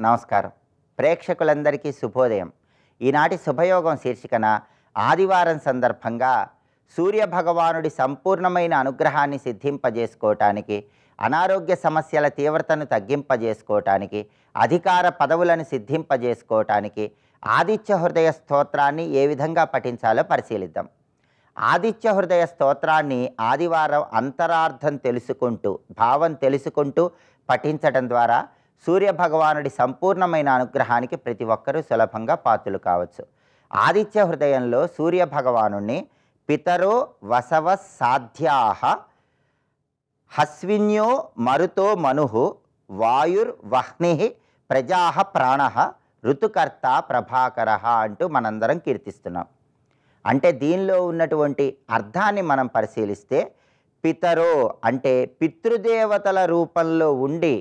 నమస్కారం. ప్రేక్షకులందరికీ శుభోదయం. ఈనాటి శుభయోగం శీర్షికన ఆదివారం సందర్భంగా సూర్యభగవానుడి సంపూర్ణమైన అనుగ్రహాన్ని సిద్ధింపజేసుకోవటానికి, అనారోగ్య సమస్యల తీవ్రతను తగ్గింపజేసుకోవటానికి, అధికార పదవులను సిద్ధింపజేసుకోవటానికి ఆదిత్య హృదయ స్తోత్రాన్ని ఏ విధంగా పఠించాలో పరిశీలిద్దాం. ఆదిత్య హృదయ స్తోత్రాన్ని ఆదివారం అంతరార్థం తెలుసుకుంటూ, భావం తెలుసుకుంటూ పఠించడం ద్వారా సూర్యభగవానుడి సంపూర్ణమైన అనుగ్రహానికి ప్రతి ఒక్కరూ సులభంగా పాత్రులు కావచ్చు. ఆదిత్య హృదయంలో సూర్యభగవానుణ్ణి పితరో వసవ సాధ్యాః హస్విన్యో మరుతో మనుః వాయుర్వహ్నిః ప్రజాః ప్రాణః ఋతుకర్త ప్రభాకరః అంటూ మనందరం కీర్తిస్తున్నాం. అంటే దీనిలో ఉన్నటువంటి అర్థాన్ని మనం పరిశీలిస్తే, పితరో అంటే పితృదేవతల రూపంలో ఉండి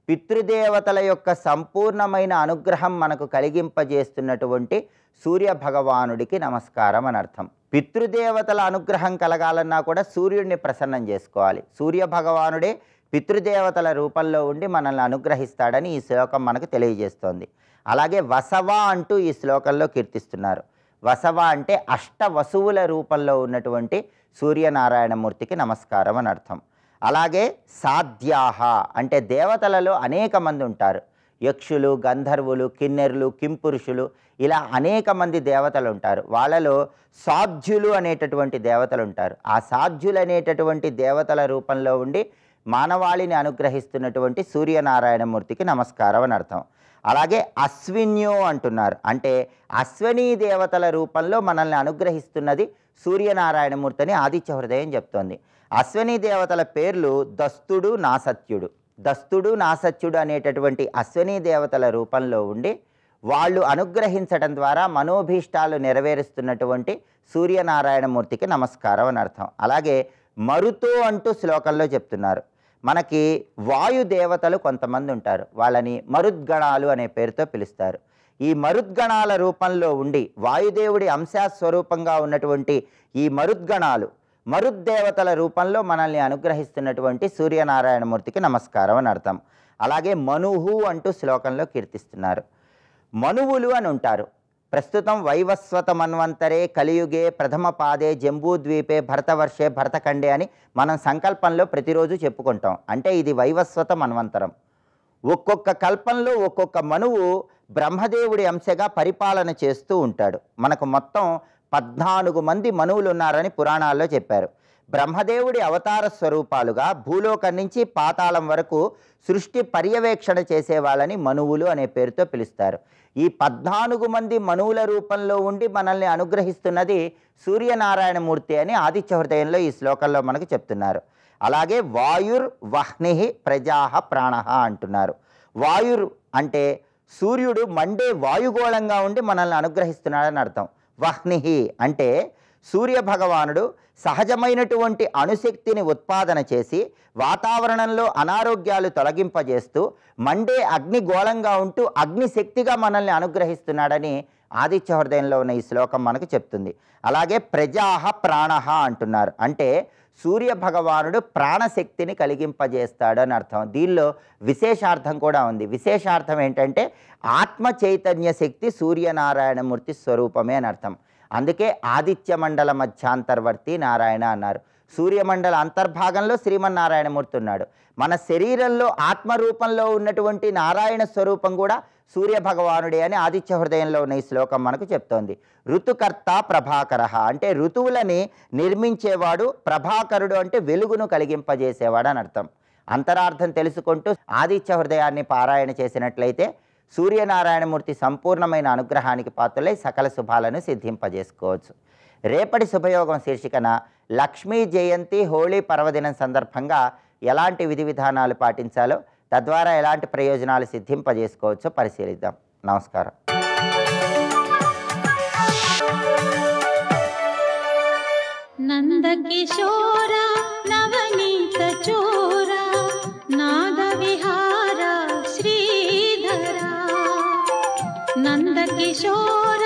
పితృదేవతల యొక్క సంపూర్ణమైన అనుగ్రహం మనకు కలిగింపజేస్తున్నటువంటి సూర్యభగవానుడికి నమస్కారం అని అర్థం. పితృదేవతల అనుగ్రహం కలగాలన్నా కూడా సూర్యుడిని ప్రసన్నం చేసుకోవాలి. సూర్యభగవానుడే పితృదేవతల రూపంలో ఉండి మనల్ని అనుగ్రహిస్తాడని ఈ శ్లోకం మనకు తెలియజేస్తోంది. అలాగే వసవ అంటూ ఈ శ్లోకంలో కీర్తిస్తున్నారు. వసవ అంటే అష్ట వసువుల రూపంలో ఉన్నటువంటి సూర్యనారాయణమూర్తికి నమస్కారం అని అర్థం. అలాగే సాధ్యాహ అంటే దేవతలలో అనేక మంది ఉంటారు. యక్షులు, గంధర్వులు, కిన్నెరులు, కింపురుషులు, ఇలా అనేక మంది దేవతలు ఉంటారు. వాళ్ళలో సాధ్యులు అనేటటువంటి దేవతలు ఉంటారు. ఆ సాధ్యులు అనేటటువంటి దేవతల రూపంలో ఉండి మానవాళిని అనుగ్రహిస్తున్నటువంటి సూర్యనారాయణమూర్తికి నమస్కారం అని అర్థం. అలాగే అశ్విన్యో అంటున్నారు. అంటే అశ్వనీ దేవతల రూపంలో మనల్ని అనుగ్రహిస్తున్నది సూర్యనారాయణమూర్తి అని ఆదిత్య హృదయం చెప్తోంది. అశ్వనీ దేవతల పేర్లు దస్తుడు, నాసత్యుడు. దస్తుడు, నాసత్యుడు అనేటటువంటి అశ్వనీ దేవతల రూపంలో ఉండి వాళ్ళు అనుగ్రహించడం ద్వారా మనోభీష్టాలు నెరవేరుస్తున్నటువంటి సూర్యనారాయణమూర్తికి నమస్కారం అని అర్థం. అలాగే మరుతో అంటూ శ్లోకంలో చెప్తున్నారు. మనకి వాయుదేవతలు కొంతమంది ఉంటారు. వాళ్ళని మరుద్గణాలు అనే పేరుతో పిలుస్తారు. ఈ మరుద్గణాల రూపంలో ఉండి వాయుదేవుడి అంశాస్వరూపంగా ఉన్నటువంటి ఈ మరుద్గణాలు, మరుద్దేవతల రూపంలో మనల్ని అనుగ్రహిస్తున్నటువంటి సూర్యనారాయణమూర్తికి నమస్కారం అని అర్థం. అలాగే మనుహు అంటూ శ్లోకంలో కీర్తిస్తున్నారు. మనువులు అని ఉంటారు. ప్రస్తుతం వైవస్వత మన్వంతరే కలియుగే ప్రథమ పాదే జంబూద్వీపే భరతవర్షే భరతఖండే అని మనం సంకల్పంలో ప్రతిరోజు చెప్పుకుంటాం. అంటే ఇది వైవస్వత మన్వంతరం. ఒక్కొక్క కల్పంలో ఒక్కొక్క మనువు బ్రహ్మదేవుడి అంశగా పరిపాలన చేస్తూ ఉంటాడు. మనకు మొత్తం 14 మంది మనువులు ఉన్నారని పురాణాల్లో చెప్పారు. బ్రహ్మదేవుడి అవతార స్వరూపాలుగా భూలోకం నుంచి పాతాళం వరకు సృష్టి పర్యవేక్షణ చేసే వాళ్ళని మనువులు అనే పేరుతో పిలుస్తారు. ఈ 14 మంది మనువుల రూపంలో ఉండి మనల్ని అనుగ్రహిస్తున్నది సూర్యనారాయణమూర్తి అని ఆదిత్య హృదయంలో ఈ శ్లోకంలో మనకు చెప్తున్నారు. అలాగే వాయుర్వహ్నిః ప్రజాః ప్రాణః అంటున్నారు. వాయుర్ అంటే సూర్యుడు మండే వాయుగోళంగా ఉండి మనల్ని అనుగ్రహిస్తున్నాడని అర్థం. వహ్నిః అంటే సూర్యభగవానుడు సహజమైనటువంటి అణుశక్తిని ఉత్పాదన చేసి వాతావరణంలో అనారోగ్యాలు తొలగింపజేస్తూ మండే అగ్నిగోళంగా ఉంటూ అగ్నిశక్తిగా మనల్ని అనుగ్రహిస్తున్నాడని ఆదిత్య హృదయంలో ఉన్న ఈ శ్లోకం మనకు చెప్తుంది. అలాగే ప్రజాః ప్రాణః అంటున్నారు. అంటే సూర్యభగవానుడు ప్రాణశక్తిని కలిగింపజేస్తాడు అని అర్థం. దీనిలో విశేషార్థం కూడా ఉంది. విశేషార్థం ఏంటంటే ఆత్మ చైతన్య శక్తి సూర్యనారాయణమూర్తి స్వరూపమే అని అర్థం. అందుకే ఆదిత్య మండల మధ్యాంతర్వర్తి నారాయణ అన్నారు. సూర్యమండల అంతర్భాగంలో శ్రీమన్నారాయణమూర్తి ఉన్నాడు. మన శరీరంలో ఆత్మరూపంలో ఉన్నటువంటి నారాయణ స్వరూపం కూడా సూర్యభగవానుడే అని ఆదిత్య హృదయంలో ఉన్న ఈ శ్లోకం మనకు చెప్తోంది. ఋతుకర్త ప్రభాకరః అంటే ఋతువులని నిర్మించేవాడు, ప్రభాకరుడు అంటే వెలుగును కలిగింపజేసేవాడు అని అర్థం. అంతరార్థం తెలుసుకుంటూ ఆదిత్య హృదయాన్ని పారాయణ చేసినట్లయితే సూర్యనారాయణమూర్తి సంపూర్ణమైన అనుగ్రహానికి పాత్రలై సకల శుభాలను సిద్ధింపజేసుకోవచ్చు. రేపటి శుభయోగం శీర్షికన లక్ష్మీ జయంతి, హోళీ పర్వదినం సందర్భంగా ఎలాంటి విధి విధానాలు పాటించాలో, తద్వారా ఎలాంటి ప్రయోజనాలు సిద్ధింపజేసుకోవచ్చో పరిశీలిద్దాం. నమస్కారం. నందకిశోర నవనీత చోర నాద విహార శ్రీధర నందకిశోర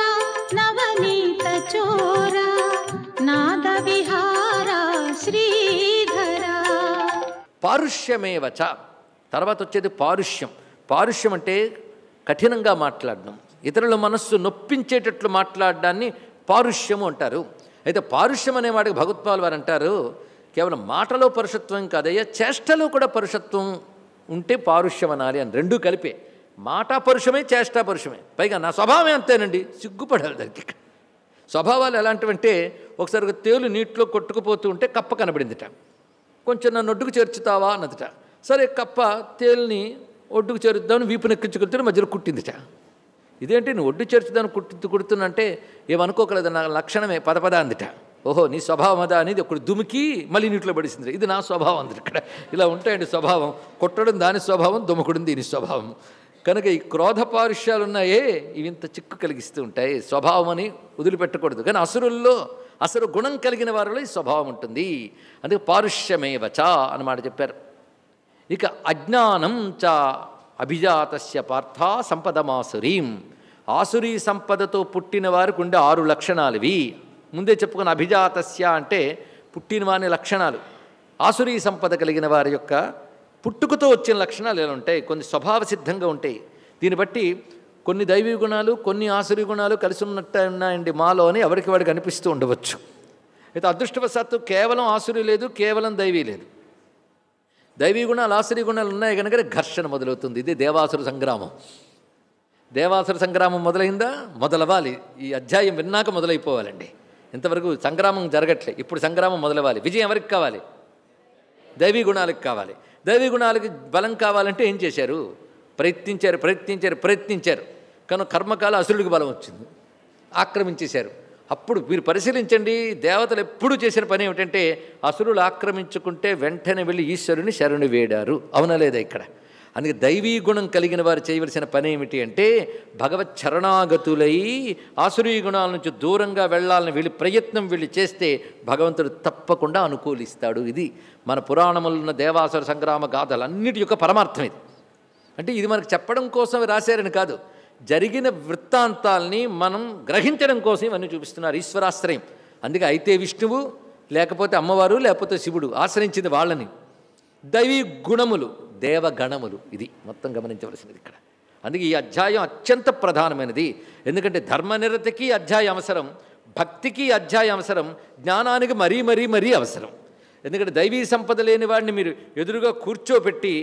నవనీత చోర నాద విహార శ్రీధర. పారుష్యమేవచ తర్వాత వచ్చేది పారుష్యం. పారుష్యం అంటే కఠినంగా మాట్లాడడం, ఇతరుల మనస్సు నొప్పించేటట్లు మాట్లాడడాన్ని పారుష్యము అంటారు. అయితే పారుష్యం అనే వాడికి భగవత్పాల్ వారు అంటారు, కేవలం మాటలో పరుషత్వం కాదయ్యా, చేష్టలో కూడా పరుషత్వం ఉంటే పారుష్యం అనాలి అని. రెండూ కలిపే, మాట పరుషమే, చేష్టా పరుషమే. పైగా నా స్వభావమే అంతేనండి, సిగ్గుపడాలి దానికి. స్వభావాలు ఎలాంటివంటే, ఒకసారి ఒక తేలు నీటిలో కొట్టుకుపోతూ ఉంటే కప్ప కనబడిందిట. కొంచెం నన్ను ఒడ్డుకు చేర్చుతావా అన్నదిట. సరే, కప్ప తేలుని ఒడ్డుకు చేరుద్దామని వీపు నెక్కించుకుంటే మధ్యలో కుట్టిందిట. ఇదేంటి నువ్వు ఒడ్డు చేర్చుదాన్ని కుడుతున్నంటే ఏమనుకోకలేదు, నా లక్షణమే పద అందిట. ఓహో నీ స్వభావం అదా అనేది ఒకడు దుమికి మళ్ళీ నీటిలో పడిసింది. ఇది నా స్వభావం అంది. ఇక్కడ ఇలా ఉంటాయండి స్వభావం. కొట్టడం దాని స్వభావం, దుమకుడం దీని స్వభావం. కనుక ఈ క్రోధ పారుష్యాలు ఉన్నాయే, ఇవి ఇంత చిక్కు కలిగిస్తూ ఉంటాయి. స్వభావం అని వదిలిపెట్టకూడదు. కానీ అసురుల్లో అసలు గుణం కలిగిన వారిలో ఈ స్వభావం ఉంటుంది. అందుకే పారుష్యమేవచ అన్నమాట చెప్పారు. ఇక అజ్ఞానం చ అభిజాతస్య పార్థ సంపదమాసురీం. ఆసురీ సంపదతో పుట్టిన వారికి ఉండే 6 లక్షణాలు ఇవి. ముందే చెప్పుకున్న అభిజాతస్య అంటే పుట్టిన వారి లక్షణాలు. ఆసురీ సంపద కలిగిన వారి యొక్క పుట్టుకతో వచ్చిన లక్షణాలు ఎలా ఉంటాయి, కొన్ని స్వభావ సిద్ధంగా ఉంటాయి. దీన్ని బట్టి కొన్ని దైవీ గుణాలు, కొన్ని ఆసురీ గుణాలు కలిసి ఉన్నట్టు ఉన్నాయండి మాలో అని ఎవరికి వాడికి అనిపిస్తూ ఉండవచ్చు. అయితే అదృష్టవశాత్తు కేవలం ఆసురీ లేదు, కేవలం దైవీ లేదు. దైవీ గుణాలు, ఆసురీ గుణాలు ఉన్నాయి కనుక ఘర్షణ మొదలవుతుంది. ఇది దేవాసుర సంగ్రామం. దేవాసుర సంగ్రామం మొదలైందా? మొదలవ్వాలి. ఈ అధ్యాయం విన్నాక మొదలైపోవాలండి. ఇంతవరకు సంగ్రామం జరగట్లే, ఇప్పుడు సంగ్రామం మొదలవ్వాలి. విజయం ఎవరికి కావాలి? దైవీ గుణాలకు కావాలి. దైవీ గుణాలకి బలం కావాలంటే ఏం చేశారు? ప్రయత్నించారు. కానీ కర్మకాల అసురుడికి బలం వచ్చింది, ఆక్రమించేశారు. అప్పుడు మీరు పరిశీలించండి, దేవతలు ఎప్పుడూ చేసిన పని ఏమిటంటే అసురులు ఆక్రమించుకుంటే వెంటనే వెళ్ళి ఈశ్వరుని శరణు వేడారు. అవునా లేదా? ఇక్కడ అందుకే దైవీ గుణం కలిగిన వారు చేయవలసిన పని ఏమిటి అంటే భగవత్ చరణాగతులై ఆసురీ గుణాల నుంచి దూరంగా వెళ్ళాలని వీళ్ళు ప్రయత్నం వీళ్ళు చేస్తే భగవంతుడు తప్పకుండా అనుకూలిస్తాడు. ఇది మన పురాణములు ఉన్న దేవాసుర సంగ్రామ గాథలన్నిటి యొక్క పరమార్థం ఇది. అంటే ఇది మనకు చెప్పడం కోసం రాశారని కాదు, జరిగిన వృత్తాంతాల్ని మనం గ్రహించడం కోసం ఇవన్నీ చూపిస్తున్నారు. ఈశ్వరాశ్రయం. అందుకే అయితే విష్ణువు, లేకపోతే అమ్మవారు, లేకపోతే శివుడు ఆశ్రయించింది వాళ్ళని. దైవీ గుణములు, దేవగణములు, ఇది మొత్తం గమనించవలసినది ఇక్కడ. అందుకే ఈ అధ్యాయం అత్యంత ప్రధానమైనది. ఎందుకంటే ధర్మనిరతికి అధ్యాయం అవసరం, భక్తికి అధ్యాయం అవసరం, జ్ఞానానికి మరీ అవసరం. ఎందుకంటే దైవీ సంపద లేని వాడిని మీరు ఎదురుగా కూర్చోబెట్టి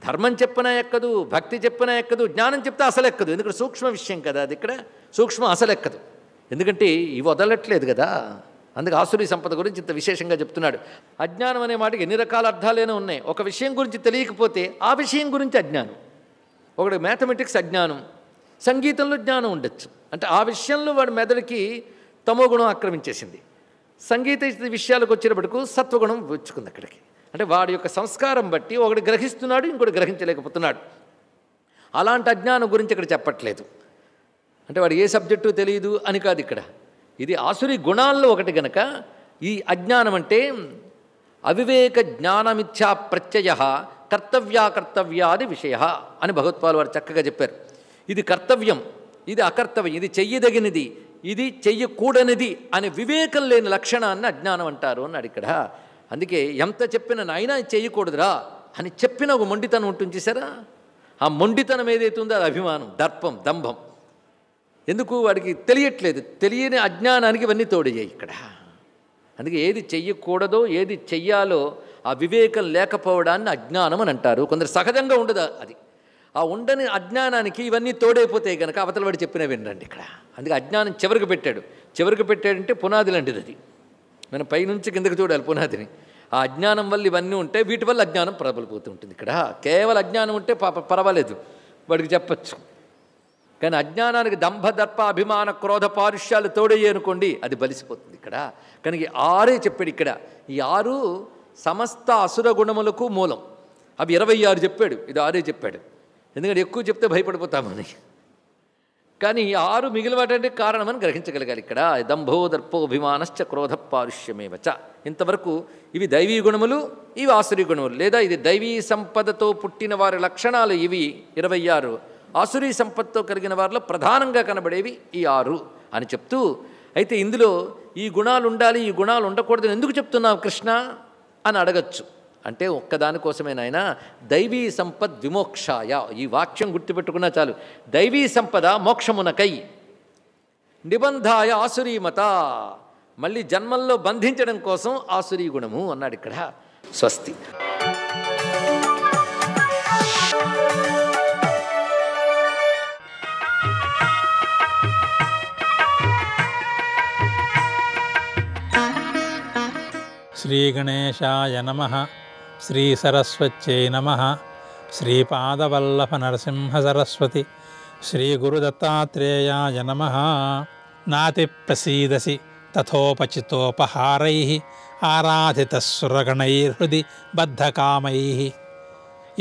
ధర్మం చెప్పినా ఎక్కదు, భక్తి చెప్పినా ఎక్కదు, జ్ఞానం చెప్తే అసలు ఎక్కదు. ఎందుకంటే సూక్ష్మ విషయం కదా అది. ఇక్కడ సూక్ష్మం అసలు ఎక్కదు, ఎందుకంటే ఇవి వదలట్లేదు కదా. అందుకే ఆసురీ సంపద గురించి ఇంత విశేషంగా చెప్తున్నాడు. అజ్ఞానం అనే మాటకి ఎన్ని రకాల అర్థాలైనా ఉన్నాయి. ఒక విషయం గురించి తెలియకపోతే ఆ విషయం గురించి అజ్ఞానం. ఒకటి మ్యాథమెటిక్స్ అజ్ఞానం, సంగీతంలో జ్ఞానం ఉండొచ్చు. అంటే ఆ విషయంలో వాడి మెదడుకి తమోగుణం ఆక్రమించేసింది. సంగీత విషయాలకు వచ్చేటప్పటికు సత్వగుణం వచ్చుకుంది అక్కడికి. అంటే వాడి యొక్క సంస్కారం బట్టి ఒకటి గ్రహిస్తున్నాడు, ఇంకోటి గ్రహించలేకపోతున్నాడు. అలాంటి అజ్ఞానం గురించి ఇక్కడ చెప్పట్లేదు. అంటే వాడు ఏ సబ్జెక్టు తెలియదు అని కాదు ఇక్కడ. ఇది ఆసురీ గుణాల్లో ఒకటి గనక ఈ అజ్ఞానం అంటే అవివేక జ్ఞానమిథ్యా ప్రత్యయ కర్తవ్యాది విషయ అని భగవత్పాల్ వారు చక్కగా చెప్పారు. ఇది కర్తవ్యం, ఇది అకర్తవ్యం, ఇది చెయ్యదగినది, ఇది చెయ్యకూడనిది అనే వివేకం లేని లక్షణాన్ని అజ్ఞానం అంటారు అన్నాడు ఇక్కడ. అందుకే ఎంత చెప్పిన నాయన చెయ్యకూడదురా అని చెప్పిన ఒక మొండితనం ఉంటుంది చూసారా. ఆ మొండితనం ఏదైతే ఉందో అది అభిమానం, దర్పం, దంభం. ఎందుకు? వాడికి తెలియట్లేదు. తెలియని అజ్ఞానానికి ఇవన్నీ తోడయ్యాయి ఇక్కడ. అందుకే ఏది చెయ్యకూడదో ఏది చెయ్యాలో ఆ వివేకం లేకపోవడాన్ని అజ్ఞానం అని అంటారు. కొందరు సహజంగా ఉండదు అది. ఆ ఉండని అజ్ఞానానికి ఇవన్నీ తోడైపోతాయి కనుక అవతల వాడు చెప్పినవి వినండి ఇక్కడ. అందుకే అజ్ఞానం చివరికి పెట్టాడంటే పునాది లాంటిది అది. మనం పైనుంచి కిందకి చూడాలి పునాదిని. ఆ అజ్ఞానం వల్ల ఇవన్నీ ఉంటే వీటి వల్ల అజ్ఞానం ప్రబలిపోతూ ఉంటుంది ఇక్కడ. కేవలం అజ్ఞానం ఉంటే పర్వాలేదు, వాడికి చెప్పచ్చు. కానీ అజ్ఞానానికి దంభ దర్ప అభిమాన క్రోధ పారుష్యాలు తోడయ్యే అనుకోండి, అది బలిసిపోతుంది ఇక్కడ. కనుక 6 చెప్పాడు ఇక్కడ. ఈ 6 సమస్త అసుర గుణములకు మూలం. అవి 26 చెప్పాడు, ఇది 6 చెప్పాడు. ఎందుకంటే ఎక్కువ చెప్తే భయపడిపోతామని. కానీ ఈ 6 మిగిలినటువంటి కారణమని గ్రహించగలగాలి ఇక్కడ. దంభో దర్పో అభిమానశ్చ క్రోధ పారుష్యమేవచ. ఇంతవరకు ఇవి దైవీ గుణములు, ఇవి ఆసురీ గుణములు. లేదా ఇది దైవీ సంపదతో పుట్టిన వారి లక్షణాలు ఇవి 26, ఆసురీ సంపత్తో కలిగిన వారిలో ప్రధానంగా కనబడేవి ఈ 6 అని చెప్తూ, అయితే ఇందులో ఈ గుణాలు ఉండాలి, ఈ గుణాలు ఉండకూడదని ఎందుకు చెప్తున్నావు కృష్ణ అని అడగచ్చు. అంటే ఒక్కదానికోసమే నాయన దైవీ సంపద్ విమోక్షాయ. ఈ వాక్యం గుర్తుపెట్టుకున్నా చాలు. దైవీ సంపద మోక్షమునకై, నిబంధాయ ఆసురీమత, మళ్ళీ జన్మల్లో బంధించడం కోసం ఆసురీ గుణము అన్నాడు ఇక్కడ. స్వస్తి. శ్రీగణేశాయ నమః. శ్రీసరస్వత్యై నమః. శ్రీపాదవల్లభ నరసింహ సరస్వతి. శ్రీగురుదత్తాత్రేయాయ నమః. నాతి ప్రసీదసి తథోపచితోపహారైః ఆరాధితస్సురగణైర్హృది బద్ధకామైః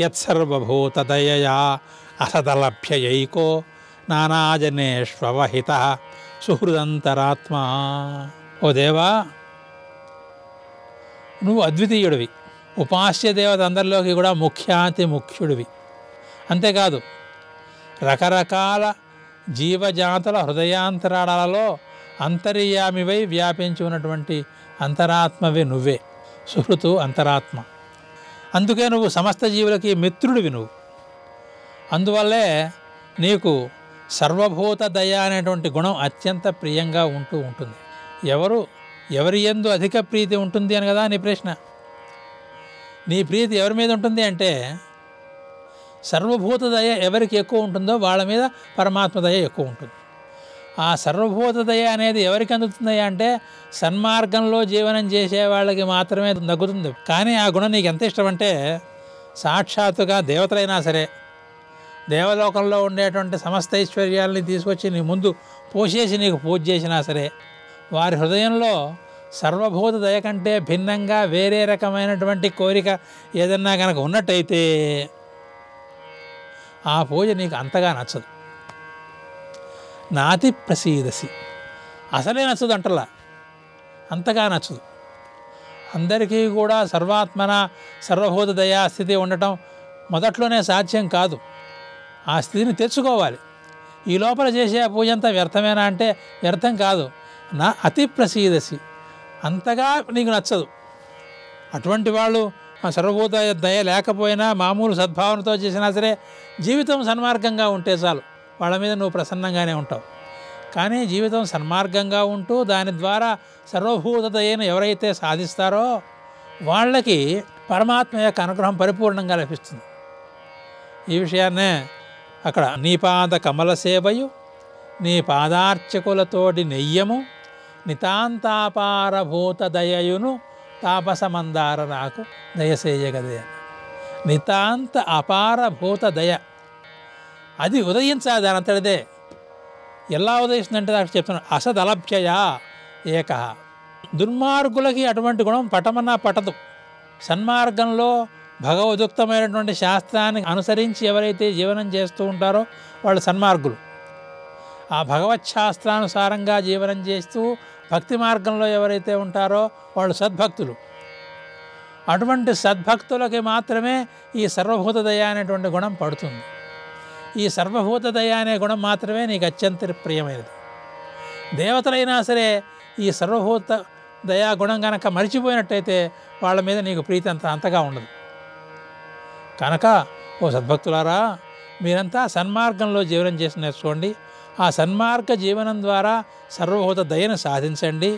యత్సర్వభూతదయయా అసదలభ్యయైకో నానాజనేష్వవహితః సుహృదంతరాత్మా. ఓ దేవా, నువ్వు అద్వితీయుడివి, ఉపాస్య దేవత అందరిలోకి కూడా ముఖ్యాతి ముఖ్యుడివి. అంతేకాదు, రకరకాల జీవజాతుల హృదయాంతరాళాలలో అంతర్యామివై వ్యాపించి ఉన్నటువంటి అంతరాత్మవే నువ్వే, సుహృతు అంతరాత్మ. అందుకే నువ్వు సమస్త జీవులకి మిత్రుడివి నువ్వు. అందువల్లే నీకు సర్వభూత దయ అనేటువంటి గుణం అత్యంత ప్రియంగా ఉంటూ ఉంటుంది. ఎవరి యందు అధిక ప్రీతి ఉంటుంది అని కదా నీ ప్రశ్న. నీ ప్రీతి ఎవరి మీద ఉంటుంది అంటే, సర్వభూత దయ ఎవరికి ఎక్కువ ఉంటుందో వాళ్ళ మీద పరమాత్మ దయ ఎక్కువ ఉంటుంది. ఆ సర్వభూత దయ అనేది ఎవరికి అందుతుందయ్యా అంటే, సన్మార్గంలో జీవనం చేసే వాళ్ళకి మాత్రమే దగ్గుతుంది. కానీ ఆ గుణం నీకు ఎంత ఇష్టం అంటే, సాక్షాత్తుగా దేవతలైనా సరే, దేవలోకంలో ఉండేటువంటి సమస్త ఐశ్వర్యాలని తీసుకొచ్చి నీ ముందు పోసేసి నీకు పూజ చేసినా సరే, వారి హృదయంలో సర్వభూత దయ కంటే భిన్నంగా వేరే రకమైనటువంటి కోరిక ఏదన్నా కనుక ఉన్నట్టయితే ఆ పూజ నీకు అంతగా నచ్చదు. నాతి ప్రసీదసి, అసలే నచ్చదు అంటలా, అంతగా నచ్చదు. అందరికీ కూడా సర్వాత్మన సర్వభూత దయా స్థితి ఉండటం మొదట్లోనే సాధ్యం కాదు. ఆ స్థితిని తెచ్చుకోవాలి. ఈ లోపల చేసే ఆ పూజ అంతా వ్యర్థమేనా అంటే వ్యర్థం కాదు. నా అతి ప్రసీదసి, అంతగా నీకు నచ్చదు. అటువంటి వాళ్ళు ఆ సర్వభూత దయ లేకపోయినా మామూలు సద్భావనతో చేసినా సరే, జీవితం సన్మార్గంగా ఉంటే చాలు, వాళ్ళ మీద నువ్వు ప్రసన్నంగానే ఉంటావు. కానీ జీవితం సన్మార్గంగా ఉంటూ దాని ద్వారా సర్వభూత దయను ఎవరైతే సాధిస్తారో వాళ్ళకి పరమాత్మ యొక్క అనుగ్రహం పరిపూర్ణంగా లభిస్తుంది. ఈ విషయాన్నే అక్కడ నీ పాద కమల సేవయు నీ పాదార్చకులతోటి నెయ్యము నితాంతాపారభూత దయయును తాపసమందార నాకు దయసేయగదే. నితాంత అపారభూత దయ అది ఉదయించాలి దాని అంతటిదే. ఎలా ఉదయిస్తుందంటే దానికి చెప్తున్నాను, అసదలభ్యయా ఏక. దుర్మార్గులకి అటువంటి గుణం పటమన్నా పట్టదు. సన్మార్గంలో భగవదుక్తమైనటువంటి శాస్త్రాన్ని అనుసరించి ఎవరైతే జీవనం చేస్తూ ఉంటారో వాళ్ళు సన్మార్గులు. ఆ భగవత్ శాస్త్రానుసారంగా జీవనం చేస్తూ భక్తి మార్గంలో ఎవరైతే ఉంటారో వాళ్ళు సద్భక్తులు. అటువంటి సద్భక్తులకి మాత్రమే ఈ సర్వభూత దయ అనేటువంటి గుణం పడుతుంది. ఈ సర్వభూత దయ అనే గుణం మాత్రమే నీకు అత్యంత ప్రియమైనది. దేవతలైనా సరే ఈ సర్వభూత దయా గుణం కనుక మరిచిపోయినట్టయితే వాళ్ళ మీద నీకు ప్రీతి అంతగా ఉండదు. కనుక ఓ సద్భక్తులారా, మీరంతా సన్మార్గంలో జీవనం చేసి నేర్చుకోండి. ఆ సన్మార్గ జీవనం ద్వారా సర్వభూత దయను సాధించండి.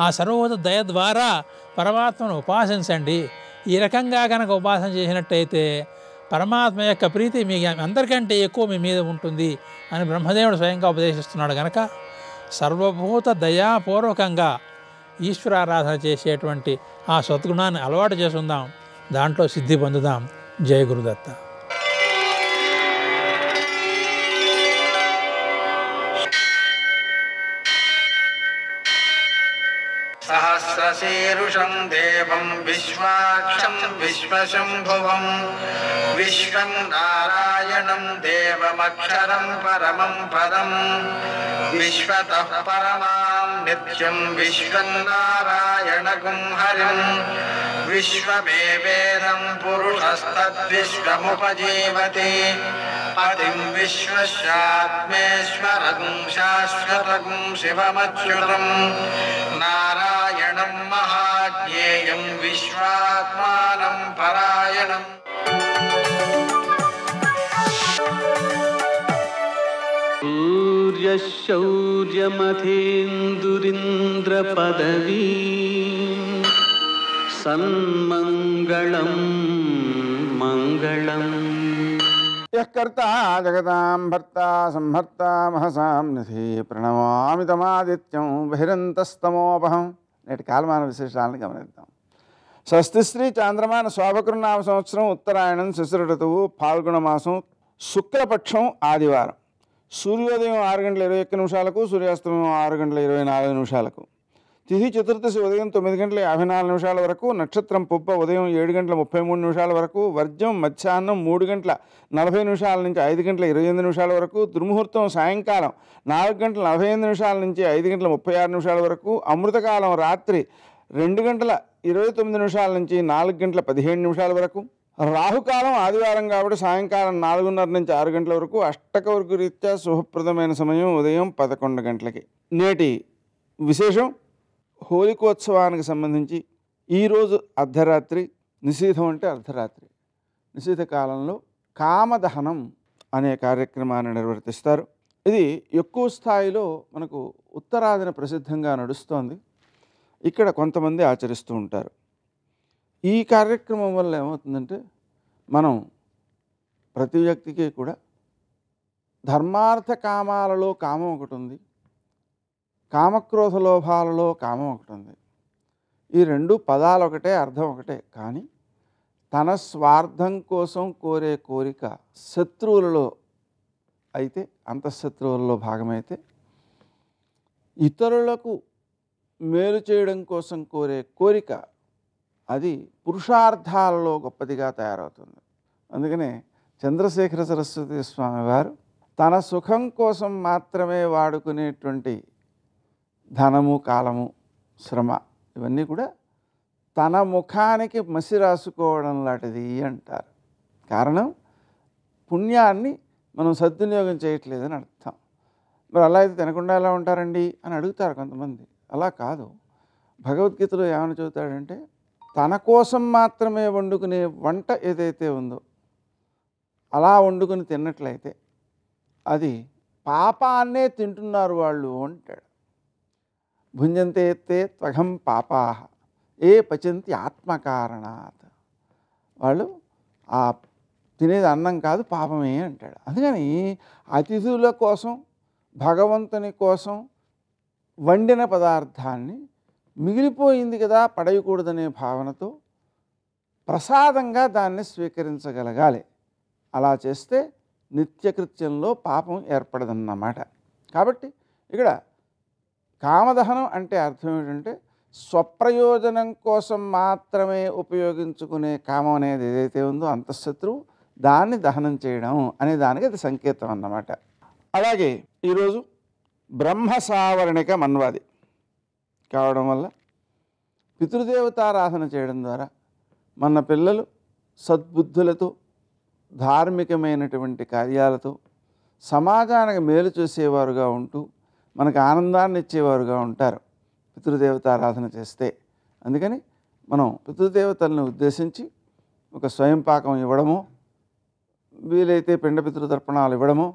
ఆ సర్వభూత దయ ద్వారా పరమాత్మను ఉపాసించండి. ఈ రకంగా కనుక ఉపాసన చేసినట్టయితే పరమాత్మ యొక్క ప్రీతి మీ అందరికంటే ఎక్కువ మీ మీద ఉంటుంది అని బ్రహ్మదేవుడు స్వయంగా ఉపదేశిస్తున్నాడు. కనుక సర్వభూత దయాపూర్వకంగా ఈశ్వరారాధన చేసేటువంటి ఆ సద్గుణాన్ని అలవాటు చేసుకుందాం, దాంట్లో సిద్ధి పొందుదాం. జయ గురుదత్త. సహస్రశీరుషం దేవం విశ్వాక్షం విశ్వశంభువం విశ్వం నారాయణం దేవమక్షరం పరమం పదం విశ్వతః పరమాం నిత్యం విశ్వం నారాయణగుం హరిం విశ్వమేవేదం పురుషస్తద్విశ్వముపజీవతి పతిం విశ్వస్యాత్మేశ్వరగుం శాశ్వతగుం శివమచ్యుతం నారాయణం నారాయణం మహాజ్ఞేయం విశ్వాత్మానం పరాయణం. శౌర్యమథేందురింద్రపదవీ సన్మంగళం మంగళం. యః కర్తా జగతాం భర్తా సంహర్తా మహసాం నిధి ప్రణమామి తమాదిత్యం బహిరంతస్తమోపహం. నేటి కాలమాన విశేషాలను గమనిద్దాం. స్వస్తి శ్రీ చాంద్రమాన శోభకృనామ సంవత్సరం ఉత్తరాయణం శిశిర ఋతువు ఫాల్గుణ మాసం శుక్లపక్షం ఆదివారం. సూర్యోదయం 6:21 సూర్యాస్తమయం 6:24 తిథి చతుర్దశి ఉదయం 9:54 వరకు, నక్షత్రం పుబ్బ ఉదయం 7:33 వరకు, వర్జ్యం మధ్యాహ్నం 3:40 నుంచి 5:28 వరకు, దుర్ముహూర్తం సాయంకాలం 4:45 నుంచి 5:36 వరకు, అమృతకాలం రాత్రి 2:29 నుంచి 4:17 వరకు, రాహుకాలం ఆదివారం కాబట్టి సాయంకాలం 4:30 నుంచి 6 గంటల వరకు, అష్టకవర్గ రీత్యా శుభప్రదమైన సమయం ఉదయం 11 గంటలకి. నేటి విశేషం హోలికోత్సవానికి సంబంధించి ఈరోజు అర్ధరాత్రి నిషీధం అంటే అర్ధరాత్రి నిషీధ కాలంలో కామదహనం అనే కార్యక్రమాన్ని నిర్వర్తిస్తారు. ఇది ఎక్కువ స్థాయిలో మనకు ఉత్తరాదిన ప్రసిద్ధంగా నడుస్తోంది. ఇక్కడ కొంతమంది ఆచరిస్తూ ఉంటారు. ఈ కార్యక్రమం వల్ల ఏమవుతుందంటే మనం ప్రతి వ్యక్తికి కూడా ధర్మార్థ కామాలలో కామం ఒకటి ఉంది, కామక్రోధ లోభాలలో కామం ఒకటి ఉంది. ఈ రెండు పదాలు ఒకటే, అర్థం ఒకటే. కానీ తన స్వార్థం కోసం కోరే కోరిక శత్రువులలో అయితే, అంతఃశత్రువులలో భాగమైతే, ఇతరులకు మేలు చేయడం కోసం కోరే కోరిక అది పురుషార్థాలలో గొప్పదిగా తయారవుతుంది. అందుకనే చంద్రశేఖర సరస్వతి స్వామి వారు తన సుఖం కోసం మాత్రమే వాడుకునేటువంటి ధనము, కాలము, శ్రమ ఇవన్నీ కూడా తన ముఖానికి మసి రాసుకోవడం లాంటిది అంటారు. కారణం పుణ్యాన్ని మనం సద్వినియోగం చేయట్లేదని అర్థం. మరి అలా అయితే తినకుండా ఎలా ఉంటారండి అని అడుగుతారు కొంతమంది. అలా కాదు. భగవద్గీతలో ఏమని చెబుతాడంటే, తన కోసం మాత్రమే వండుకునే వంట ఏదైతే ఉందో అలా వండుకుని తిన్నట్లయితే అది పాపాన్నే తింటున్నారు వాళ్ళు అంటాడు. భుంజంతే తే త్వగం పాపాహ ఏ పచంతి ఆత్మకారణాత్. వాళ్ళు ఆ తినేది అన్నం కాదు పాపమే అంటాడు. అందుకని అతిథుల కోసం, భగవంతుని కోసం వండిన పదార్థాన్ని మిగిలిపోయింది కదా పడేయకూడదనే భావనతో ప్రసాదంగా దాన్ని స్వీకరించగలగాలి. అలా చేస్తే నిత్యకృత్యంలో పాపం ఏర్పడదన్నమాట. కాబట్టి ఇక్కడ కామదహనం అంటే అర్థం ఏంటంటే స్వప్రయోజనం కోసం మాత్రమే ఉపయోగించుకునే కామం అనేది ఏదైతే ఉందో అంతఃశత్రువు, దాన్ని దహనం చేయడం అనే దానికి అది సంకేతం అన్నమాట. అలాగే ఈరోజు బ్రహ్మ సావరణిక మన్వాది కావడం వల్ల పితృదేవతారాధన చేయడం ద్వారా మన పిల్లలు సద్బుద్ధులతో, ధార్మికమైనటువంటి కార్యాలతో సమాజానికి మేలు చేసేవారుగా ఉంటూ మనకు ఆనందాన్ని ఇచ్చేవారుగా ఉంటారు పితృదేవతారాధన చేస్తే. అందుకని మనం పితృదేవతలను ఉద్దేశించి ఒక స్వయం పాకం ఇవ్వడమో, వీలైతే పిండ పితృతర్పణాలు ఇవ్వడమో,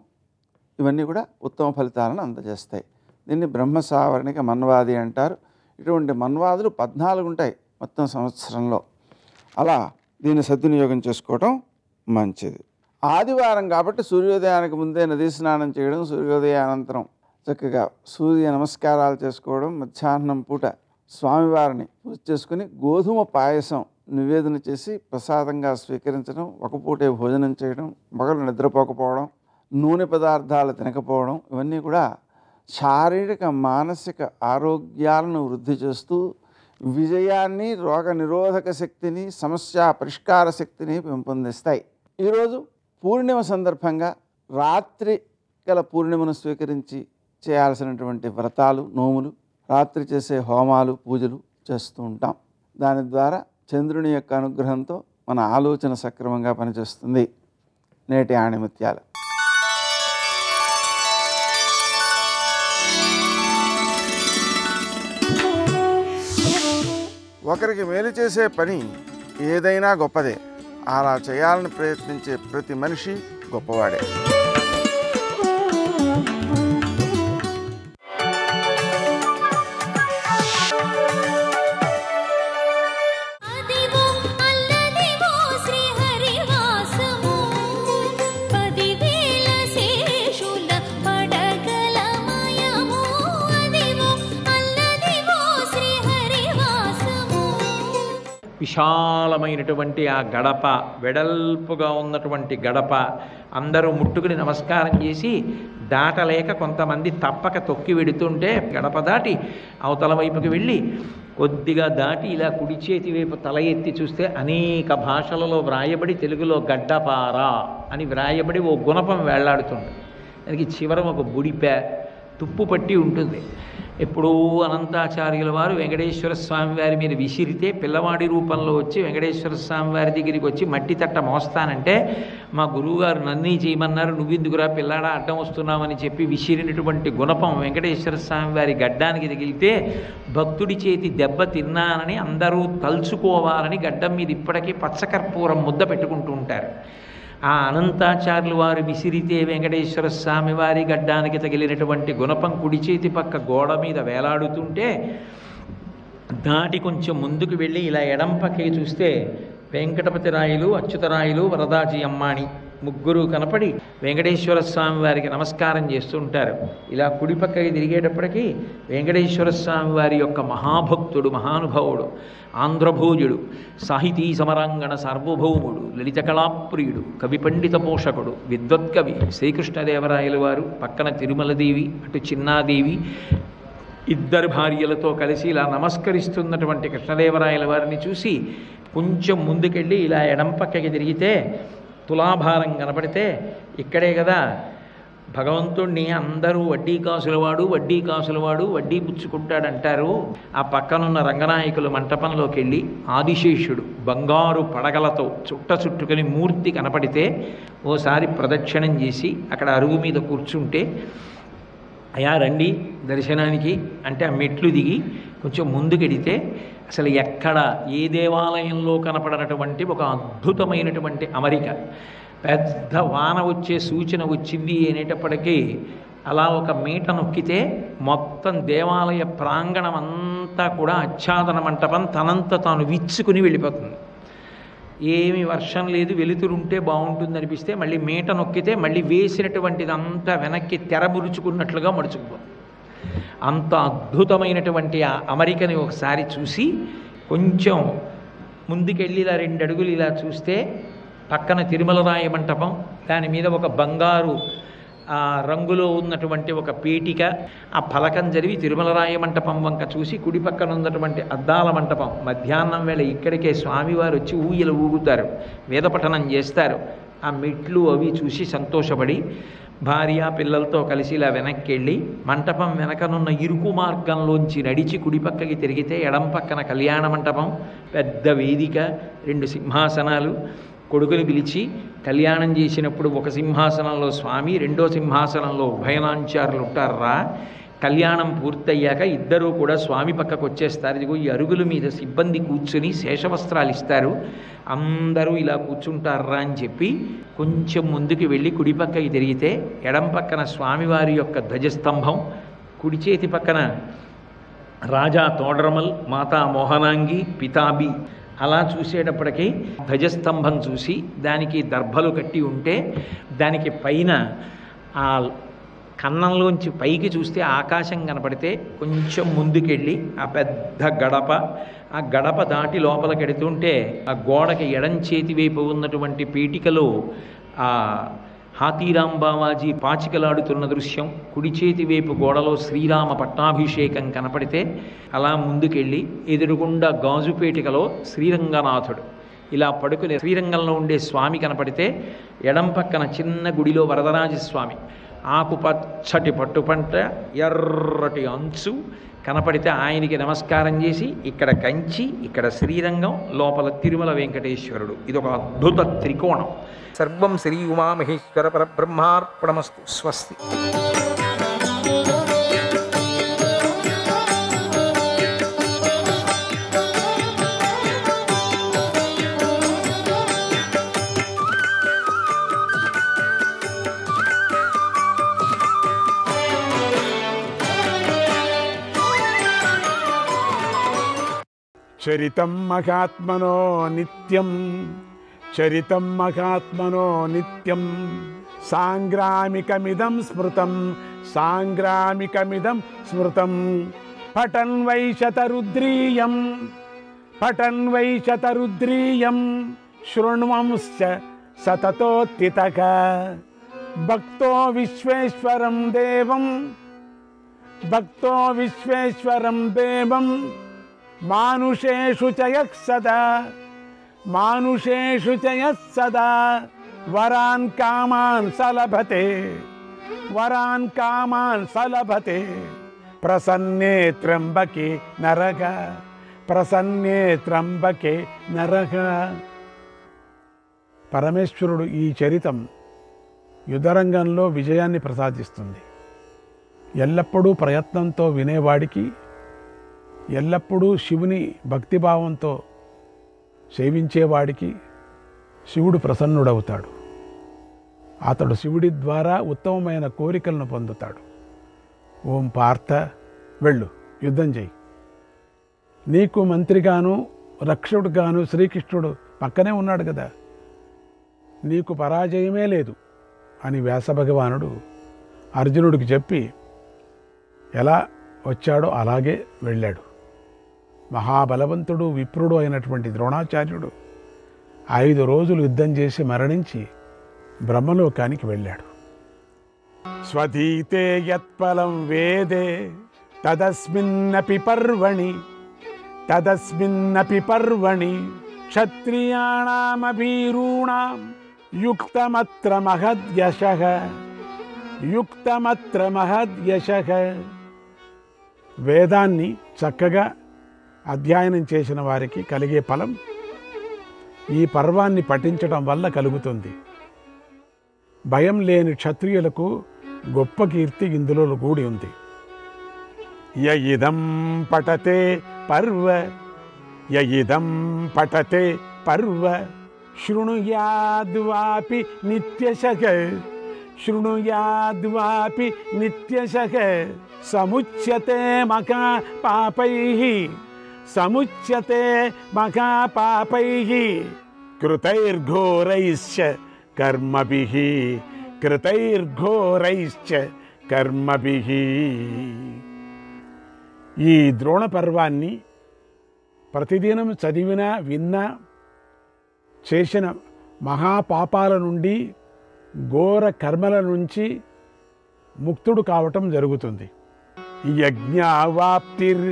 ఇవన్నీ కూడా ఉత్తమ ఫలితాలను అందజేస్తాయి. దీన్ని బ్రహ్మ సావరణిక మన్వాది అంటారు. ఇటువంటి మన్వాదులు 14 ఉంటాయి మొత్తం సంవత్సరంలో. అలా దీన్ని సద్వినియోగం చేసుకోవటం మంచిది. ఆదివారం కాబట్టి సూర్యోదయానికి ముందే నదీ స్నానం చేయడం, సూర్యోదయానంతరం చక్కగా సూర్య నమస్కారాలు చేసుకోవడం, మధ్యాహ్నం పూట స్వామివారిని పూజ చేసుకుని గోధుమ పాయసం నివేదన చేసి ప్రసాదంగా స్వీకరించడం, ఒక పూటే భోజనం చేయడం, పగలు నిద్రపోకపోవడం, నూనె పదార్థాలు తినకపోవడం, ఇవన్నీ కూడా శారీరక మానసిక ఆరోగ్యాలను వృద్ధి చేస్తూ విజయాన్ని, రోగ నిరోధక శక్తిని, సమస్య పరిష్కార శక్తిని పెంపొందిస్తాయి. ఈరోజు పూర్ణిమ సందర్భంగా రాత్రి గల పూర్ణిమను స్వీకరించి చేయాల్సినటువంటి వ్రతాలు, నోములు, రాత్రి చేసే హోమాలు, పూజలు చేస్తూ ఉంటాం. దాని ద్వారా చంద్రుని యొక్క అనుగ్రహంతో మన ఆలోచన సక్రమంగా పనిచేస్తుంది. నేటి ఆణిముత్యాలు. ఒకరికి మేలు చేసే పని ఏదైనా గొప్పదే. అలా చేయాలని ప్రయత్నించే ప్రతి మనిషి గొప్పవాడే. విశాలమైనటువంటి ఆ గడప, వెడల్పుగా ఉన్నటువంటి గడప అందరూ ముట్టుకుని నమస్కారం చేసి దాటలేక కొంతమంది తప్పక తొక్కి వెడుతుంటే గడప దాటి అవతల వైపుకి వెళ్ళి కొద్దిగా దాటి ఇలా కుడి చేతి వైపు తల ఎత్తి చూస్తే అనేక భాషలలో వ్రాయబడి తెలుగులో గడ్డపార అని వ్రాయబడి ఓ గుణపం వేళ్లాడుతుంది. దానికి చివరం ఒక బుడిపే తుప్పు పట్టి ఉంటుంది. ఎప్పుడూ అనంతాచార్యుల వారు వెంకటేశ్వర స్వామి వారి మీద విసిరితే పిల్లవాడి రూపంలో వచ్చి వెంకటేశ్వర స్వామి వారి దగ్గరికి వచ్చి మట్టి తట్ట మోస్తానంటే మా గురువుగారు నన్నీ చేయమన్నారు, నువ్వెందుకురా పిల్లాడా అడ్డం వస్తున్నామని చెప్పి విసిరినటువంటి గుణపం వెంకటేశ్వర స్వామి వారి గడ్డానికి తగిలితే భక్తుడి చేతి దెబ్బ తిన్నానని అందరూ తలుచుకోవాలని గడ్డం మీద ఇప్పటికీ పచ్చకర్పూరం ముద్ద పెట్టుకుంటూ ఉంటారు. ఆ అనంతాచార్యులు వారు విసిరితే వెంకటేశ్వర స్వామి వారి గడ్డానికి తగిలినటువంటి గుణపం కుడి చేతి పక్క గోడ మీద వేలాడుతుంటే దాటి కొంచెం ముందుకు వెళ్ళి ఇలా ఎడం పక్కకి చూస్తే వెంకటపతి రాయలు, అచ్యుతరాయలు, వరదాజీ అమ్మాణి ముగ్గురు కనపడి వెంకటేశ్వర స్వామి వారికి నమస్కారం చేస్తుంటారు. ఇలా కుడి పక్కకి తిరిగేటప్పటికీ వెంకటేశ్వర స్వామి వారి యొక్క మహాభక్తుడు, మహానుభావుడు, ఆంధ్రభోజుడు, సాహితీ సమరాంగణ సార్వభౌముడు, లలిత కళాప్రియుడు, కవి పండిత పోషకుడు, విద్వత్కవి శ్రీకృష్ణదేవరాయల వారు, పక్కన తిరుమలదేవి, అటు చిన్నాదేవి, ఇద్దరు భార్యలతో కలిసి ఇలా నమస్కరిస్తున్నటువంటి కృష్ణదేవరాయల వారిని చూసి కొంచెం ముందుకెళ్ళి ఇలా ఎడం పక్కకి తిరిగితే తులాభారం కనపడితే ఇక్కడే కదా భగవంతుణ్ణి అందరూ వడ్డీ కాసులవాడు, వడ్డీ కాసులవాడు, వడ్డీ పుచ్చుకుంటాడంటారు. ఆ పక్కనున్న రంగనాయకులు మంటపంలోకి వెళ్ళి ఆదిశేషుడు బంగారు పడగలతో చుట్టుకుని మూర్తి కనపడితే ఓసారి ప్రదక్షిణం చేసి అక్కడ అరుగు మీద కూర్చుంటే అయా రండి దర్శనానికి అంటే ఆ మెట్లు దిగి కొంచెం ముందుకెడితే అసలు ఎక్కడ ఏ దేవాలయంలో కనపడనటువంటి ఒక అద్భుతమైనటువంటి అమరిక. పెద్ద వాన వచ్చే సూచన వచ్చింది అనేటప్పటికీ అలా ఒక మీట నొక్కితే మొత్తం దేవాలయ ప్రాంగణం అంతా కూడా ఆచ్ఛాదన మంటపం తనంత తాను విచ్చుకుని వెళ్ళిపోతుంది. ఏమి వర్షం లేదు, వెలుతురుంటే బాగుంటుంది అనిపిస్తే మళ్ళీ మీట నొక్కితే మళ్ళీ వేసినటువంటిదంతా వెనక్కి తెరబురుచుకున్నట్లుగా మడుచుకుపోతుంది. అంత అద్భుతమైనటువంటి ఆ అమరికని ఒకసారి చూసి కొంచెం ముందుకెళ్ళి ఇలా 2 అడుగులు ఇలా చూస్తే పక్కన తిరుమల రాయ మంటపం, దాని మీద ఒక బంగారు రంగులో ఉన్నటువంటి ఒక పీటిక, ఆ ఫలకం జరిగి తిరుమల రాయ మంటపం వంక చూసి కుడి పక్కన ఉన్నటువంటి అద్దాల మంటపం. మధ్యాహ్నం వేళ ఇక్కడికే స్వామివారు వచ్చి ఊయలు ఊగుతారు, వేదపఠనం చేస్తారు. ఆ మెట్లు అవి చూసి సంతోషపడి భార్య పిల్లలతో కలిసి ఇలా వెనక్కి వెళ్ళి మంటపం వెనకనున్న ఇరుకు మార్గంలోంచి నడిచి కుడి పక్కకి తిరిగితే ఎడం పక్కన కళ్యాణ మంటపం, పెద్ద వేదిక, 2 సింహాసనాలు. కొడుకుని పిలిచి కళ్యాణం చేసినప్పుడు ఒక సింహాసనంలో స్వామి, రెండో సింహాసనంలో ఉభయనాంచారులు ఉంటారా. కళ్యాణం పూర్తయ్యాక ఇద్దరూ కూడా స్వామి పక్కకు వచ్చేస్తారు. ఇదిగో ఈ అరుగుల మీద సిబ్బంది కూర్చుని శేషవస్త్రాలు ఇస్తారు, అందరూ ఇలా కూర్చుంటారా అని చెప్పి కొంచెం ముందుకు వెళ్ళి కుడి పక్కకి తిరిగితే ఎడం పక్కన స్వామివారి యొక్క ధ్వజస్తంభం, కుడి చేతి పక్కన రాజా తోడరమల్, మాతా మోహనాంగి, పితాబి. అలా చూసేటప్పటికీ ధ్వజస్తంభం చూసి దానికి దర్భలు కట్టి ఉంటే దానికి పైన ఆ కన్నంలోంచి పైకి చూస్తే ఆకాశం కనపడితే కొంచెం ముందుకెళ్ళి ఆ పెద్ద గడప, ఆ గడప దాటి లోపలికి ఎడుతుంటే ఆ గోడకి ఎడం చేతి వైపు ఉన్నటువంటి పీఠికలో ఆ హాతీరాం బావాజీ పాచికలాడుతున్న దృశ్యం, కుడి చేతి వైపు గోడలో శ్రీరామ పట్టాభిషేకం కనపడితే అలా ముందుకెళ్ళి ఎదురుగుండా గాజుపేటికలో శ్రీరంగనాథుడు ఇలా పడుకుని శ్రీరంగంలో ఉండే స్వామి కనపడితే ఎడం పక్కన చిన్న గుడిలో వరదరాజస్వామి, ఆకుపచ్చటి పట్టుపంట, ఎర్రటి అంచు కనపడితే ఆయనకి నమస్కారం చేసి ఇక్కడ కంచి, ఇక్కడ శ్రీరంగం, లోపల తిరుమల వెంకటేశ్వరుడు. ఇది ఒక అద్భుత త్రికోణం. సర్వం శ్రీ ఉమామహేశ్వర పరబ్రహ్మార్పణమస్తు. స్వస్తి. చరితం మహాత్మనో నిత్యం, చరితం మహాత్మనో నిత్యం, సాంగ్రామికమిదం స్మృతం, సాంగ్రామికమిదం స్మృతం. పఠన్ వై శతరుద్రీయం, పఠన్ వై శతరుద్రీయం, శృణ్వంశ్చ సతతోత్థితః. భక్తో విశ్వేశ్వరం దేవం, భక్తో విశ్వేశ్వరం దేవం, మానుషేషు చ యః సదా, మానుషేషు చ యః సదా, వరాన్ కామాన్ సలభతే, వరాన్ కామాన్ సలభతే. ప్రసన్నే త్ర్యంబకే నరః, ప్రసన్నే త్ర్యంబకే నరః. పరమేశ్వరుడు ఈ చరితం యుద్ధరంగంలో విజయాన్ని ప్రసాదిస్తుంది. ఎల్లప్పుడూ ప్రయత్నంతో వినేవాడికి, ఎల్లప్పుడూ శివుని భక్తిభావంతో సేవించేవాడికి శివుడు ప్రసన్నుడవుతాడు. అతడు శివుడి ద్వారా ఉత్తమమైన కోరికలను పొందుతాడు. ఓం పార్థ, వెళ్ళు, యుద్ధం చేయి. నీకు మంత్రిగాను రక్షకుడుగాను శ్రీకృష్ణుడు పక్కనే ఉన్నాడు కదా, నీకు పరాజయమే లేదు అని వ్యాసభగవానుడు అర్జునుడికి చెప్పి ఎలా వచ్చాడో అలాగే వెళ్ళాడు. మహాబలవంతుడు విప్రుడు అయినటువంటి ద్రోణాచార్యుడు 5 రోజులు యుద్ధం చేసి మరణించి బ్రహ్మలోకానికి వెళ్ళాడు. స్వధీతే యత్ఫలం వేదే తదస్మిన్నపి పర్వణి, తదస్మిన్నపి పర్వణి, క్షత్రియాణామభీరూణాం యుక్తమత్ర మహద్యశః, యుక్తమత్ర మహద్యశః. వేదాన్ని చక్కగా అధ్యయనం చేసిన వారికి కలిగే ఫలం ఈ పర్వాన్ని పఠించడం వల్ల కలుగుతుంది. భయం లేని క్షత్రియులకు గొప్ప కీర్తి ఇందులో కూడి ఉంది. యయిదం పఠతే పర్వ, యయిదం పఠతే పర్వ, శృణుయాద్వాపి నిత్యశః, శృణుయాద్వాపి నిత్యశః. సముచ్యతే మహాపాపైః, సముచ్యతే మహాపాపైః, కృతైర్ఘోరైశ్చ కర్మభిః, కృతైర్ఘోరైశ్చ కర్మభిః. ఈ ద్రోణ పర్వాన్ని ప్రతిదినం చదివినా విన్నా చేసిన మహాపాపాల నుండి, ఘోర కర్మల నుంచి ముక్తుడు కావటం జరుగుతుంది. యజ్ఞావాప్తిర్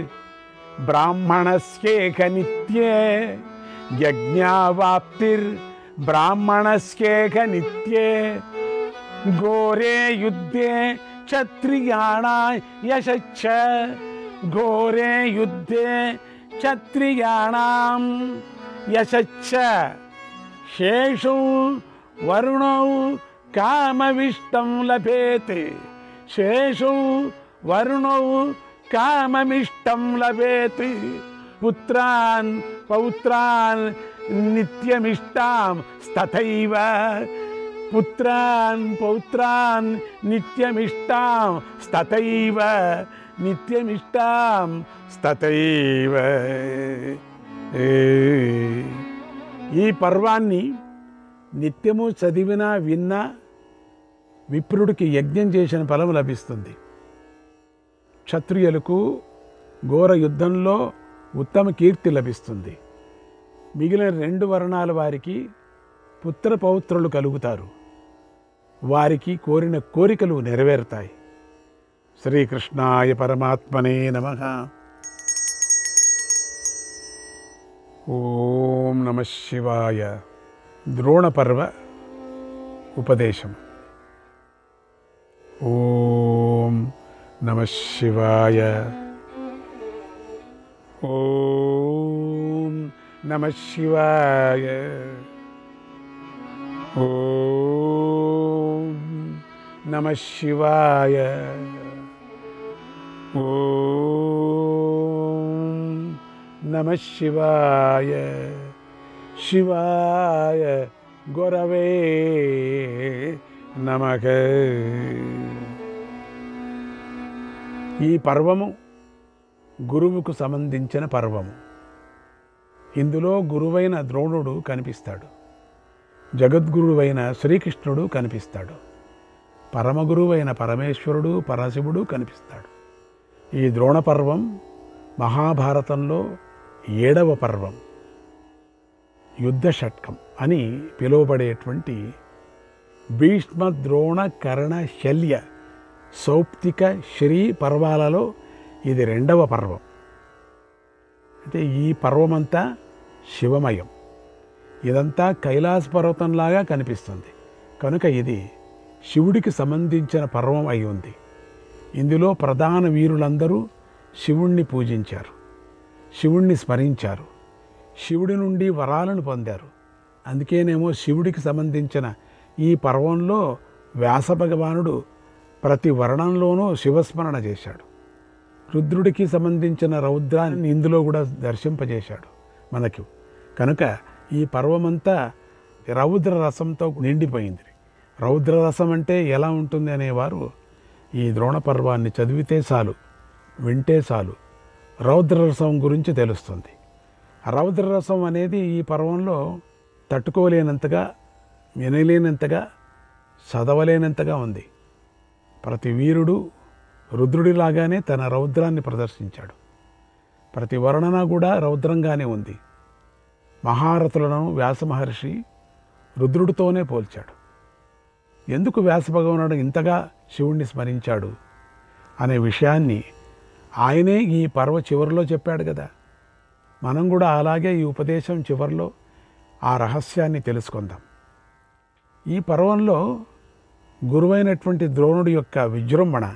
బ్రాహ్మణస్యేక నిత్యే, యజ్ఞావాప్తిర్ బ్రాహ్మణస్యేక నిత్యే, ఘోరే యుద్ధే క్షత్రియాణాం యశశ్చ, ఘోరే యుద్ధే క్షత్రియాణాం యశశ్చ. శేషు వరుణౌ కామవిష్టం లభేత్, శేషు వరుణౌ కామమిష్టం లభేత్. పుత్రాన్ పౌత్రాన్ నిత్యమిష్టాం తథైవ, పుత్రాన్ పౌత్రాన్ నిత్యమిష్టాం తథైవ, నిత్యమిష్టాం తథైవ. ఈ పర్వాన్ని నిత్యము చదివినా విన్నా విప్రుడికి యజ్ఞం చేసిన ఫలం లభిస్తుంది. క్షత్రియులకు ఘోర యుద్ధంలో ఉత్తమ కీర్తి లభిస్తుంది. మిగిలిన 2 వర్ణాల వారికి పుత్ర పౌత్రులు కలుగుతారు. వారికి కోరిన కోరికలు నెరవేరుతాయి. శ్రీకృష్ణాయ పరమాత్మనే నమః. ఓం నమః శివాయ. ద్రోణపర్వ ఉపదేశం. ఓం నమః శివాయ. ఓం నమః శివాయ. ఓం నమః శివాయ. ఓం నమః శివాయ. శివాయ గురవే నమః. ఈ పర్వము గురువుకు సంబంధించిన పర్వము. ఇందులో గురువైన ద్రోణుడు కనిపిస్తాడు, జగద్గురువైన శ్రీకృష్ణుడు కనిపిస్తాడు, పరమగురువైన పరమేశ్వరుడు పరశివుడు కనిపిస్తాడు. ఈ ద్రోణ పర్వం మహాభారతంలో 7వ పర్వం, యుద్ధ షట్కం అని పిలువబడేటువంటి భీష్మ ద్రోణ కర్ణ శల్య సౌప్తిక శ్రీ పర్వాలలో ఇది 2వ పర్వం. అయితే ఈ పర్వమంతా శివమయం. ఇదంతా కైలాస పర్వతంలాగా కనిపిస్తుంది కనుక ఇది శివుడికి సంబంధించిన పర్వం అయి ఉంది. ఇందులో ప్రధాన వీరులందరూ శివుణ్ణి పూజించారు, శివుణ్ణి స్మరించారు, శివుడి నుండి వరాలను పొందారు. అందుకేనేమో శివుడికి సంబంధించిన ఈ పర్వంలో వ్యాస భగవానుడు ప్రతి వర్ణంలోనూ శివస్మరణ చేశాడు. రుద్రుడికి సంబంధించిన రౌద్రాన్ని ఇందులో కూడా దర్శింపజేశాడు మనకు. కనుక ఈ పర్వమంతా రౌద్ర రసంతో నిండిపోయింది. రౌద్ర రసం అంటే ఎలా ఉంటుంది అనేవారు ఈ ద్రోణ పర్వాన్ని చదివితే చాలు, వింటే చాలు రౌద్రరసం గురించి తెలుస్తుంది. రౌద్రరసం అనేది ఈ పర్వంలో తట్టుకోలేనంతగా, వినలేనంతగా, చదవలేనంతగా ఉంది. ప్రతి వీరుడు రుద్రుడిలాగానే తన రౌద్రాన్ని ప్రదర్శించాడు. ప్రతి వర్ణన కూడా రౌద్రంగానే ఉంది. మహారథులను వ్యాస మహర్షి రుద్రుడితోనే పోల్చాడు. ఎందుకు వ్యాస భగవానుడు ఇంతగా శివుణ్ణి స్మరించాడు అనే విషయాన్ని ఆయనే ఈ పర్వ చివరిలో చెప్పాడు కదా. మనం కూడా అలాగే ఈ ఉపదేశం చివరిలో ఆ రహస్యాన్ని తెలుసుకుందాం. ఈ పర్వంలో గురువైనటువంటి ద్రోణుడి యొక్క విజృంభణ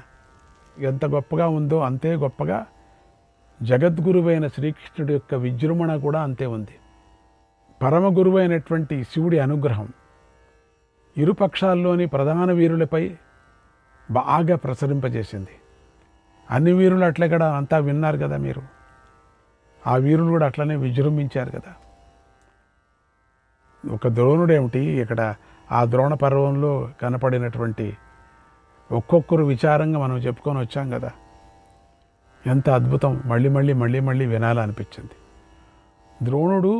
ఎంత గొప్పగా ఉందో అంతే గొప్పగా జగద్గురువైన శ్రీకృష్ణుడి యొక్క విజృంభణ కూడా అంతే ఉంది. పరమ గురువైనటువంటి శివుడి అనుగ్రహం ఇరుపక్షాల్లోని ప్రధాన వీరులపై బాగా ప్రసరింపజేసింది. అన్ని వీరులు అట్లే కూడా అంతా విన్నారు కదా మీరు. ఆ వీరులు కూడా అట్లనే విజృంభించారు కదా. ఒక ద్రోణుడేమిటి, ఇక్కడ ఆ ద్రోణ పర్వంలో కనపడినటువంటి ఒక్కొక్కరు విచారంగా మనం చెప్పుకొని వచ్చాం కదా. ఎంత అద్భుతం, మళ్ళీ వినాలనిపించింది. ద్రోణుడు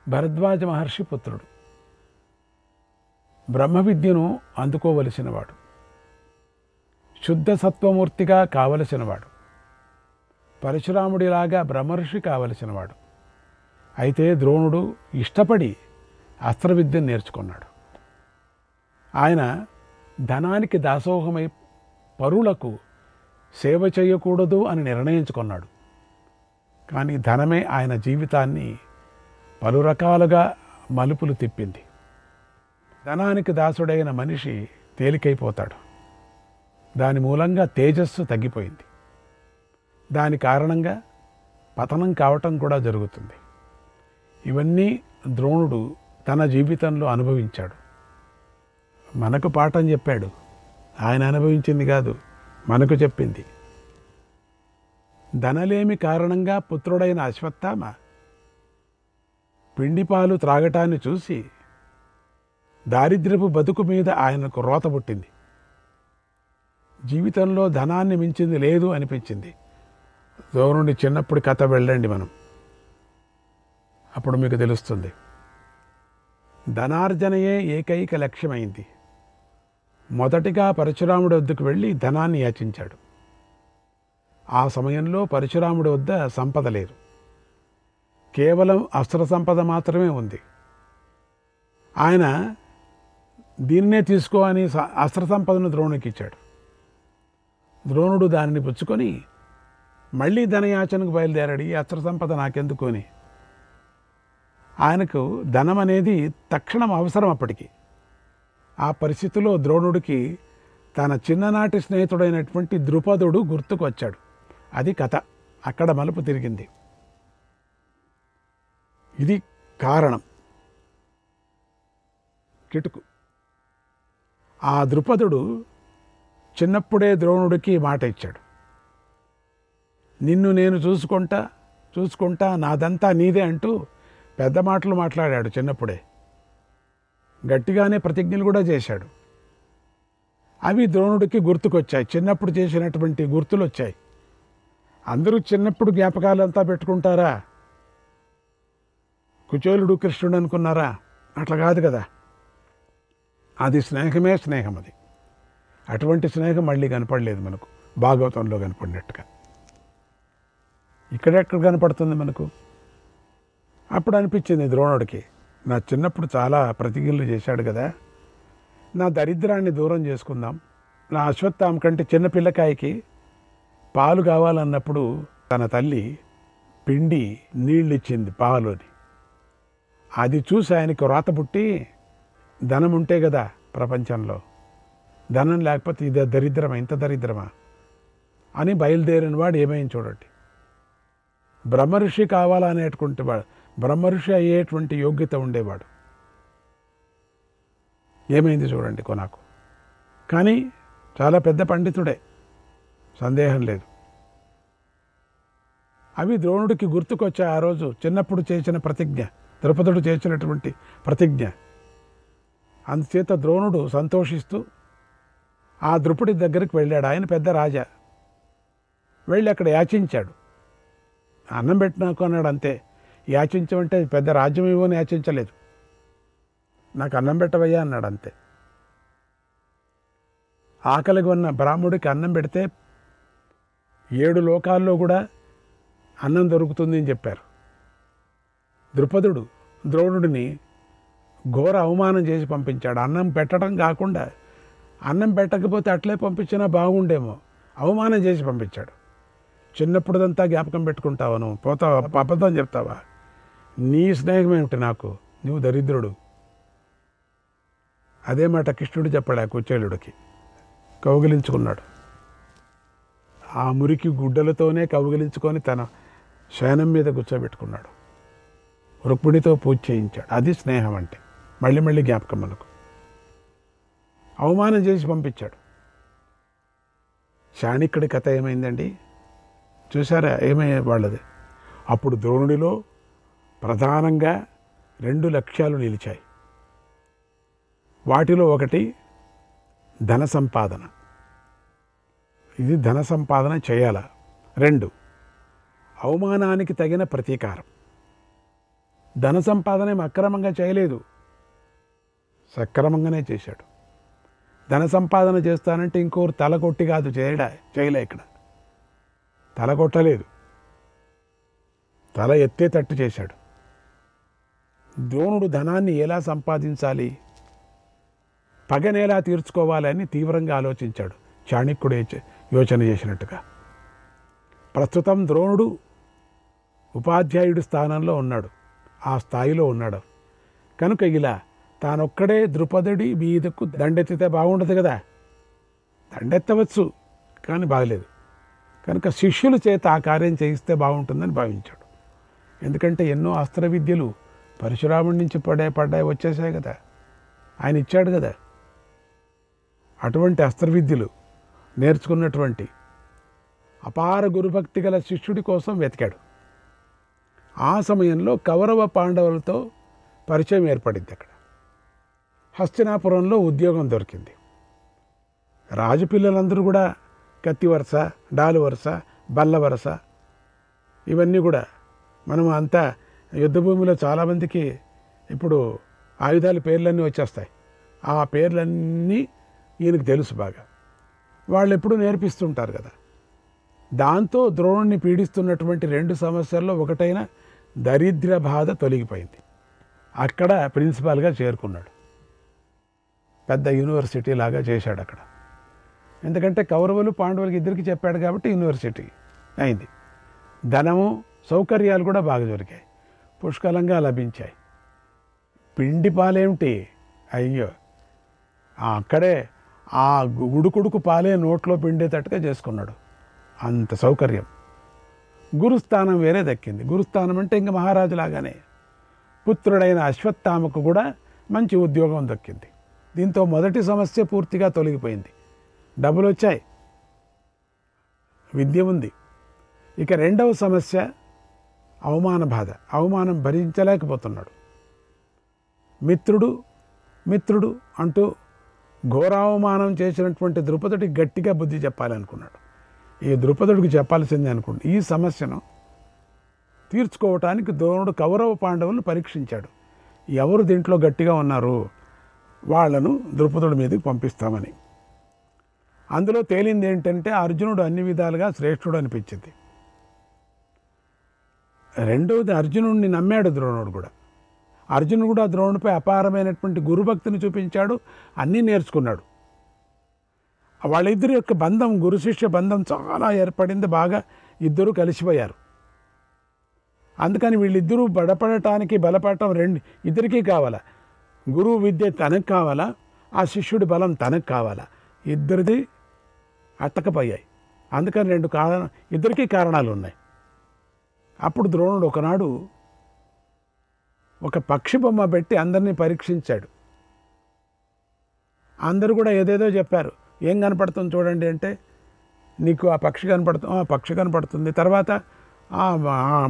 భరద్వాజ మహర్షి పుత్రుడు, బ్రహ్మ విద్యను అందుకోవలసినవాడు, శుద్ధ సత్వమూర్తిగా కావలసినవాడు, పరశురాముడిలాగా బ్రహ్మర్షి కావలసినవాడు. అయితే ద్రోణుడు ఇష్టపడి అస్త్రవిద్యను నేర్చుకున్నాడు. ఆయన ధనానికి దాసోహమై పరులకు సేవ చేయకూడదు అని నిర్ణయించుకున్నాడు. కానీ ధనమే ఆయన జీవితాన్ని పలు రకాలుగా మలుపులు తిప్పింది. ధనానికి దాసుడైన మనిషి తేలికైపోతాడు. దాని మూలంగా తేజస్సు తగ్గిపోయింది. దాని కారణంగా పతనం కావటం కూడా జరుగుతుంది. ఇవన్నీ ద్రోణుడు తన జీవితంలో అనుభవించాడు. మనకు పాఠం చెప్పాడు. ఆయన అనుభవించింది కాదు, మనకు చెప్పింది. ధనలేమి కారణంగా పుత్రుడైన అశ్వత్థామ పిండిపాలు త్రాగటాన్ని చూసి దారిద్ర్యపు బతుకు మీద ఆయనకు రోత పుట్టింది. జీవితంలో ధనాన్ని మించింది లేదు అనిపించింది. ద్రోణుడి చిన్నప్పుడు కథ వెళ్ళండి మనం, అప్పుడు మీకు తెలుస్తుంది. ధనార్జనయే ఏకైక లక్ష్యమైంది. మొదటిగా పరశురాముడి వద్దకు వెళ్ళి ధనాన్ని యాచించాడు. ఆ సమయంలో పరశురాముడి వద్ద సంపద లేదు, కేవలం అస్త్ర సంపద మాత్రమే ఉంది. ఆయన దీన్నే తీసుకో అని అస్త్ర సంపదను ద్రోణుడికి ఇచ్చాడు. ద్రోణుడు దానిని పుచ్చుకొని మళ్ళీ ధనయాచనకు బయలుదేరాడు. ఈ అస్త్ర సంపద నాకెందుకు అని. ఆయనకు ధనం అనేది తక్షణం అవసరం. అప్పటికి ఆ పరిస్థితిలో ద్రోణుడికి తన చిన్ననాటి స్నేహితుడైనటువంటి ద్రుపదుడు గుర్తుకు వచ్చాడు. అది కథ, అక్కడ మలుపు తిరిగింది. ఇది కారణం, కిటుకు. ఆ ద్రుపదుడు చిన్నప్పుడే ద్రోణుడికి మాట ఇచ్చాడు. నిన్ను నేను చూసుకుంటా నాదంతా నీదే అంటూ పెద్ద మాటలు మాట్లాడాడు. చిన్నప్పుడే గట్టిగానే ప్రతిజ్ఞలు కూడా చేశాడు. అవి ద్రోణుడికి గుర్తుకొచ్చాయి. చిన్నప్పుడు చేసినటువంటి గుర్తులు వచ్చాయి. అందరూ చిన్నప్పుడు జ్ఞాపకాలంతా పెట్టుకుంటారా? కుచేలుడు కృష్ణుడు అనుకున్నారా? అట్లా కాదు కదా. అది స్నేహమే స్నేహం. అది అటువంటి స్నేహం మళ్ళీ కనపడలేదు మనకు భాగవతంలో కనపడినట్టుగా. ఇక్కడెక్కడ కనపడుతుంది మనకు? అప్పుడు అనిపించింది ద్రోణుడికి, నా చిన్నప్పుడు చాలా ప్రతిజ్ఞలు చేశాడు కదా, నా దరిద్రాన్ని దూరం చేసుకుందాం. నా అశ్వత్థామ కంటే చిన్న పిల్లకాయకి పాలు కావాలన్నప్పుడు తన తల్లి పిండి నీళ్ళు ఇచ్చింది పాలుని. అది చూసి ఆయనకు రాత పుట్టి, ధనం ఉంటే కదా ప్రపంచంలో, ధనం లేకపోతే ఇది దరిద్రమా, ఇంత దరిద్రమా అని బయలుదేరిన వాడు ఏమైంది చూడండి. బ్రహ్మర్షి కావాలనేటువంటి వాడు, బ్రహ్మర్షి అయ్యేటువంటి యోగ్యత ఉండేవాడు. ఏమైంది చూడండి కొనాకు. కానీ చాలా పెద్ద పండితుడే, సందేహం లేదు. అవి ద్రోణుడికి గుర్తుకొచ్చా ఆ రోజు చిన్నప్పుడు చేసిన ప్రతిజ్ఞ, ద్రౌపదుడు చేసినటువంటి ప్రతిజ్ఞ. అందుచేత ద్రోణుడు సంతోషిస్తూ ఆ ద్రుపడి దగ్గరికి వెళ్ళాడు. ఆయన పెద్ద రాజా. వెళ్ళి అక్కడ యాచించాడు. అన్నం పెట్టినాకు అన్నాడు అంతే. యాచించమంటే పెద్ద రాజ్యం ఇవ్వని యాచించలేదు. నాకు అన్నం పెట్టవయ్యా అన్నాడు అంతే. ఆకలిగా ఉన్న బ్రాహ్మడికి అన్నం పెడితే 7 లోకాల్లో కూడా అన్నం దొరుకుతుంది అని చెప్పారు. ద్రుపదుడు ద్రోణుడిని ఘోర అవమానం చేసి పంపించాడు. అన్నం పెట్టడం కాకుండా, అన్నం పెట్టకపోతే అట్లే పంపించినా బాగుండేమో, అవమానం చేసి పంపించాడు. చిన్నప్పుడుదంతా జ్ఞాపకం పెట్టుకుంటావా నువ్వు? పోతావా? అబద్ధం చెప్తావా? నీ స్నేహం ఏమిటి నాకు? నువ్వు దరిద్రుడు. అదే మాట కృష్ణుడు చెప్పాడు ఆ కుచేలుడికి. కౌగిలించుకున్నాడు. ఆ మురికి గుడ్డలతోనే కౌగిలించుకొని తన శయనం మీద కూర్చోబెట్టుకున్నాడు. రుక్మిణితో పూజ చేయించాడు. అది స్నేహం అంటే. మళ్ళీ మళ్ళీ జ్ఞాపకం మనకు. అవమానం చేసి పంపించాడు. శాణికుడి కథ ఏమైందండి చూసారా? ఏమయ్యే వాళ్ళది. అప్పుడు ద్రోణుడిలో ప్రధానంగా 2 లక్ష్యాలు నిలిచాయి. వాటిలో ఒకటి ధన సంపాదన. ఇది ధన సంపాదన చేయాల. 2 అవమానానికి తగిన ప్రతీకారం. ధన సంపాదన ఏం అక్రమంగా చేయలేదు, సక్రమంగానే చేశాడు. ధన సంపాదన చేస్తానంటే ఇంకోరు తల కొట్టి కాదు చేయలే. ఇక్కడ తల కొట్టలేదు, తల ఎత్తేటట్టు చేశాడు. ద్రోణుడు ధనాన్ని ఎలా సంపాదించాలి, పగని ఎలా తీర్చుకోవాలని తీవ్రంగా ఆలోచించాడు. చాణక్యుడు యోచన చేసినట్టుగా. ప్రస్తుతం ద్రోణుడు ఉపాధ్యాయుడి స్థానంలో ఉన్నాడు, ఆ స్థాయిలో ఉన్నాడు. కనుక ఇలా తానొక్కడే ద్రుపదుడి మీదకు దండెత్తితే బాగుండదు కదా. దండెత్తవచ్చు కానీ బాగలేదు. కనుక శిష్యుల చేత ఆ కార్యం చేయిస్తే బాగుంటుందని భావించాడు. ఎందుకంటే ఎన్నో అస్త్ర విద్యలు పరశురాముడి నుంచి పడ్డాయి వచ్చేసాయి కదా, ఆయన ఇచ్చాడు కదా. అటువంటి అస్త్ర విద్యలు నేర్చుకున్నటువంటి అపార గురుభక్తి గల శిష్యుడి కోసం వెతికాడు. ఆ సమయంలో కౌరవ పాండవులతో పరిచయం ఏర్పడింది. అక్కడ హస్తినాపురంలో ఉద్యోగం దొరికింది. రాజపిల్లలందరూ కూడా కత్తి వరుస, డాలు వరుస, బల్ల వరుస ఇవన్నీ కూడా మనం అంతా యుద్ధభూమిలో చాలామందికి ఇప్పుడు ఆయుధాల పేర్లన్నీ వచ్చేస్తాయి. ఆ పేర్లన్నీ ఈయనకు తెలుసు బాగా. వాళ్ళు ఎప్పుడూ నేర్పిస్తుంటారు కదా. దాంతో ద్రోణుడిని పీడిస్తున్నటువంటి 2 సమస్యల్లో ఒకటైన దరిద్ర బాధ తొలగిపోయింది. అక్కడ ప్రిన్సిపాల్గా చేరుకున్నాడు. పెద్ద యూనివర్సిటీ లాగా చేశాడు అక్కడ. ఎందుకంటే కౌరవులు పాండవులకి ఇద్దరికి చెప్పాడు కాబట్టి యూనివర్సిటీ అయింది. ధనము సౌకర్యాలు కూడా బాగా దొరికాయి, పుష్కలంగా లభించాయి. పిండి పాలేమిటి, అయ్యో అక్కడే ఆ గుడుకుడుకు పాలే నోట్లో పిండేటట్టుగా చేసుకున్నాడు. అంత సౌకర్యం. గురుస్థానం వేరే దక్కింది. గురుస్థానం అంటే ఇంకా మహారాజులాగానే. పుత్రుడైన అశ్వత్థామకు కూడా మంచి ఉద్యోగం దక్కింది. దీంతో మొదటి సమస్య పూర్తిగా తొలగిపోయింది. డబ్బులు వచ్చాయి, విద్య ఉంది. ఇక 2వ సమస్య అవమాన బాధ. అవమానం భరించలేకపోతున్నాడు. మిత్రుడు అంటూ ఘోరావమానం చేసినటువంటి ద్రుపదుడికి గట్టిగా బుద్ధి చెప్పాలనుకున్నాడు. ఈ ద్రుపదుడికి చెప్పాల్సిందే అనుకోండి. ఈ సమస్యను తీర్చుకోవటానికి ద్రోణుడు కౌరవ పాండవులను పరీక్షించాడు. ఎవరు దీంట్లో గట్టిగా ఉన్నారు వాళ్ళను ద్రుపదుడి మీదకి పంపిస్తామని. అందులో తేలింది ఏంటంటే అర్జునుడు అన్ని విధాలుగా శ్రేష్ఠుడు అనిపించింది. రెండవది అర్జునుడిని నమ్మాడు ద్రోణుడు కూడా. అర్జునుడు కూడా ద్రోణుడిపై అపారమైనటువంటి గురుభక్తిని చూపించాడు, అన్నీ నేర్చుకున్నాడు. వాళ్ళిద్దరి యొక్క బంధం, గురు శిష్య బంధం చాలా ఏర్పడింది, బాగా ఇద్దరూ కలిసిపోయారు. అందుకని వీళ్ళిద్దరూ బలపడటం ఇద్దరికీ కావాలా. గురువు విద్య తనకు కావాలా, ఆ శిష్యుడి బలం తనకు కావాలా, ఇద్దరిది అట్టకపోయాయి. అందుకని ఇద్దరికీ కారణాలు ఉన్నాయి. అప్పుడు ద్రోణుడు ఒకనాడు ఒక పక్షి బొమ్మ పెట్టి అందరినీ పరీక్షించాడు. అందరూ కూడా ఏదేదో చెప్పారు. ఏం కనపడుతుంది చూడండి అంటే, నీకు ఆ పక్షి కనపడుతుంది, తర్వాత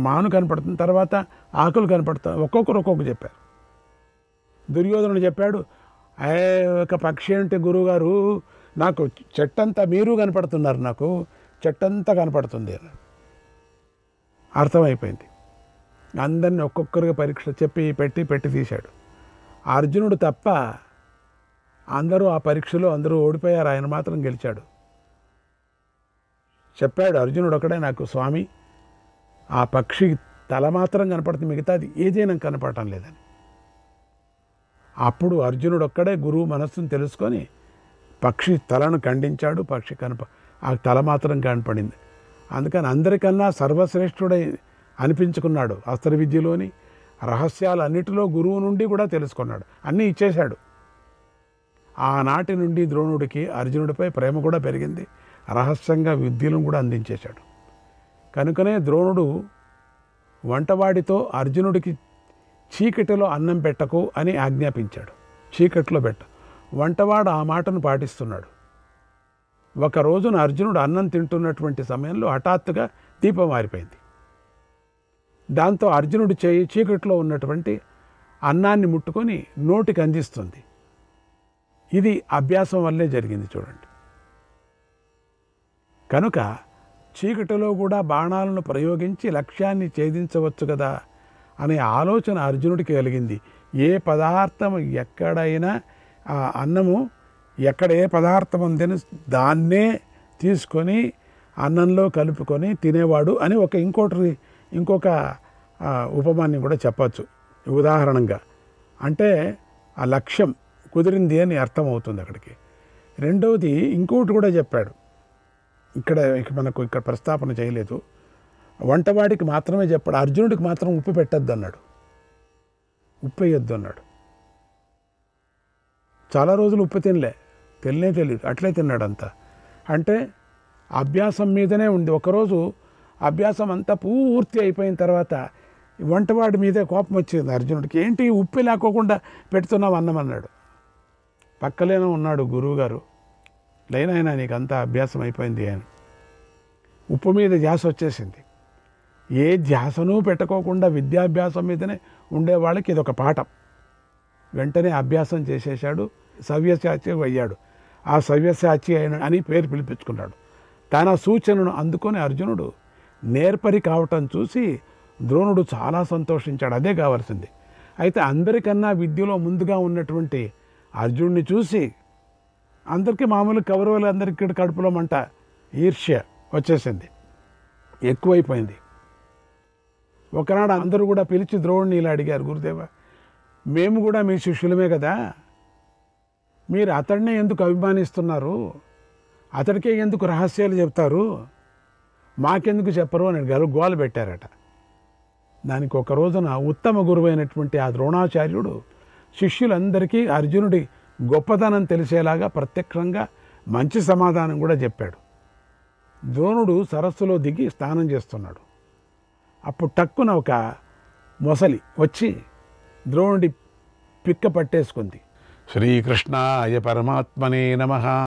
మాను కనపడుతుంది, తర్వాత ఆకులు కనపడుతుంది, ఒక్కొక్కరు ఒక్కొక్కరు చెప్పారు. దుర్యోధనుడు చెప్పాడు, ఒక పక్షి అంటే గురువుగారు నాకు చెట్టంతా మీరు కనపడుతున్నారు, నాకు చెట్టంతా కనపడుతుంది అని అర్థమైపోయింది. అందరినీ ఒక్కొక్కరుగా పరీక్ష చెప్పి పెట్టి తీశాడు. అర్జునుడు తప్ప అందరూ ఆ పరీక్షలో అందరూ ఓడిపోయారు, ఆయన మాత్రం గెలిచాడు. చెప్పాడు అర్జునుడు ఒకడే, నాకు స్వామి ఆ పక్షి తల మాత్రం కనపడుతుంది, మిగతాది ఏదైనా కనపడటం లేదని. అప్పుడు అర్జునుడు ఒక్కడే గురువు మనస్సును తెలుసుకొని పక్షి తలను ఖండించాడు. పక్షి ఆ తల మాత్రం కనపడింది. అందుకని అందరికన్నా సర్వశ్రేష్ఠుడై అనిపించుకున్నాడు. అస్త్ర విద్యలోని రహస్యాలు అన్నిటిలో గురువు నుండి కూడా తెలుసుకున్నాడు, అన్నీ ఇచ్చేశాడు. ఆనాటి నుండి ద్రోణుడికి అర్జునుడిపై ప్రేమ కూడా పెరిగింది, రహస్యంగా విద్యలను కూడా అందించేశాడు. కనుకనే ద్రోణుడు వంటవాడితో అర్జునుడికి చీకటిలో అన్నం పెట్టకు అని ఆజ్ఞాపించాడు. చీకటిలో వంటవాడు ఆ మాటను పాటిస్తున్నాడు. ఒక రోజున అర్జునుడు అన్నం తింటున్నటువంటి సమయంలో హఠాత్తుగా దీపం మారిపోయింది. దాంతో అర్జునుడి చేయి చీకటిలో ఉన్నటువంటి అన్నాన్ని ముట్టుకొని నోటికి అందిస్తుంది. ఇది అభ్యాసం వల్లే జరిగింది చూడండి. కనుక చీకటిలో కూడా బాణాలను ప్రయోగించి లక్ష్యాన్ని ఛేదించవచ్చు కదా అనే ఆలోచన అర్జునుడికి కలిగింది. ఏ పదార్థం ఎక్కడైనా అన్నము ఎక్కడ ఏ పదార్థం ఉందని దాన్నే తీసుకొని అన్నంలో కలుపుకొని తినేవాడు అని ఇంకొక ఉపమాన్ని కూడా చెప్పచ్చు ఉదాహరణగా. అంటే ఆ లక్ష్యం కుదిరింది అని అర్థమవుతుంది అక్కడికి. రెండవది ఇంకోటి కూడా చెప్పాడు, ఇక్కడ ప్రస్తాపన చేయలేదు. వంటవాడికి మాత్రమే చెప్పాడు, అర్జునుడికి మాత్రం ఉప్పు పెట్టద్దు అన్నాడు, ఉప్పు వేయొద్దు అన్నాడు. చాలా రోజులు ఉప్పు తెలియదు, అట్లే తిన్నాడు అంతా. అంటే అభ్యాసం మీదనే ఉంది. ఒకరోజు అభ్యాసం అంతా పూర్తి అయిపోయిన తర్వాత వంటవాడి మీదే కోపం వచ్చింది అర్జునుడికి. ఏంటి ఉప్పు లేకోకుండా పెడుతున్నావు అన్నం అన్నాడు. పక్కలేనో ఉన్నాడు గురువుగారు, లేనైనా నీకు అంతా అభ్యాసం అయిపోయింది అని. ఉప్పు మీద ధ్యాస వచ్చేసింది. ఏ ధ్యాసను పెట్టుకోకుండా విద్యాభ్యాసం మీదనే ఉండేవాళ్ళకి ఇదొక పాఠం. వెంటనే అభ్యాసం చేసేశాడు, సవ్యసాచి అయ్యాడు. ఆ సవ్యసాచి అని పేరు పిలిపించుకున్నాడు. తన సూచనను అందుకొని అర్జునుడు నేర్పరి కావటం చూసి ద్రోణుడు చాలా సంతోషించాడు. అదే కావాల్సింది. అయితే అందరికన్నా విద్యలో ముందుగా ఉన్నటువంటి అర్జునుడిని చూసి అందరికీ మామూలు కౌరవులందరికీ కడుపులో మంట, ఈర్ష్య వచ్చేసింది, ఎక్కువైపోయింది. ఒకనాడు అందరూ కూడా పిలిచి ద్రోణుని ఇలా అడిగారు, గురుదేవ మేము కూడా మీ శిష్యులమే కదా, మీరు అతడినే ఎందుకు అభిమానిస్తున్నారు, అతడికే ఎందుకు రహస్యాలు చెప్తారు, మాకెందుకు చెప్పరు అని గోల పెట్టారట. దానికి ఒక రోజున ఉత్తమ గురువైనటువంటి ఆ ద్రోణాచార్యుడు శిష్యులందరికీ అర్జునుడి గొప్పతనం తెలిసేలాగా ప్రత్యక్షంగా మంచి సమాధానం కూడా చెప్పాడు. ద్రోణుడు సరస్సులో దిగి స్నానం చేస్తున్నాడు. అప్పుడు టక్కున ఒక మొసలి వచ్చి ద్రోణుడి పిక్క పట్టేసుకుంది. శ్రీకృష్ణాయ పరమాత్మనే నమః.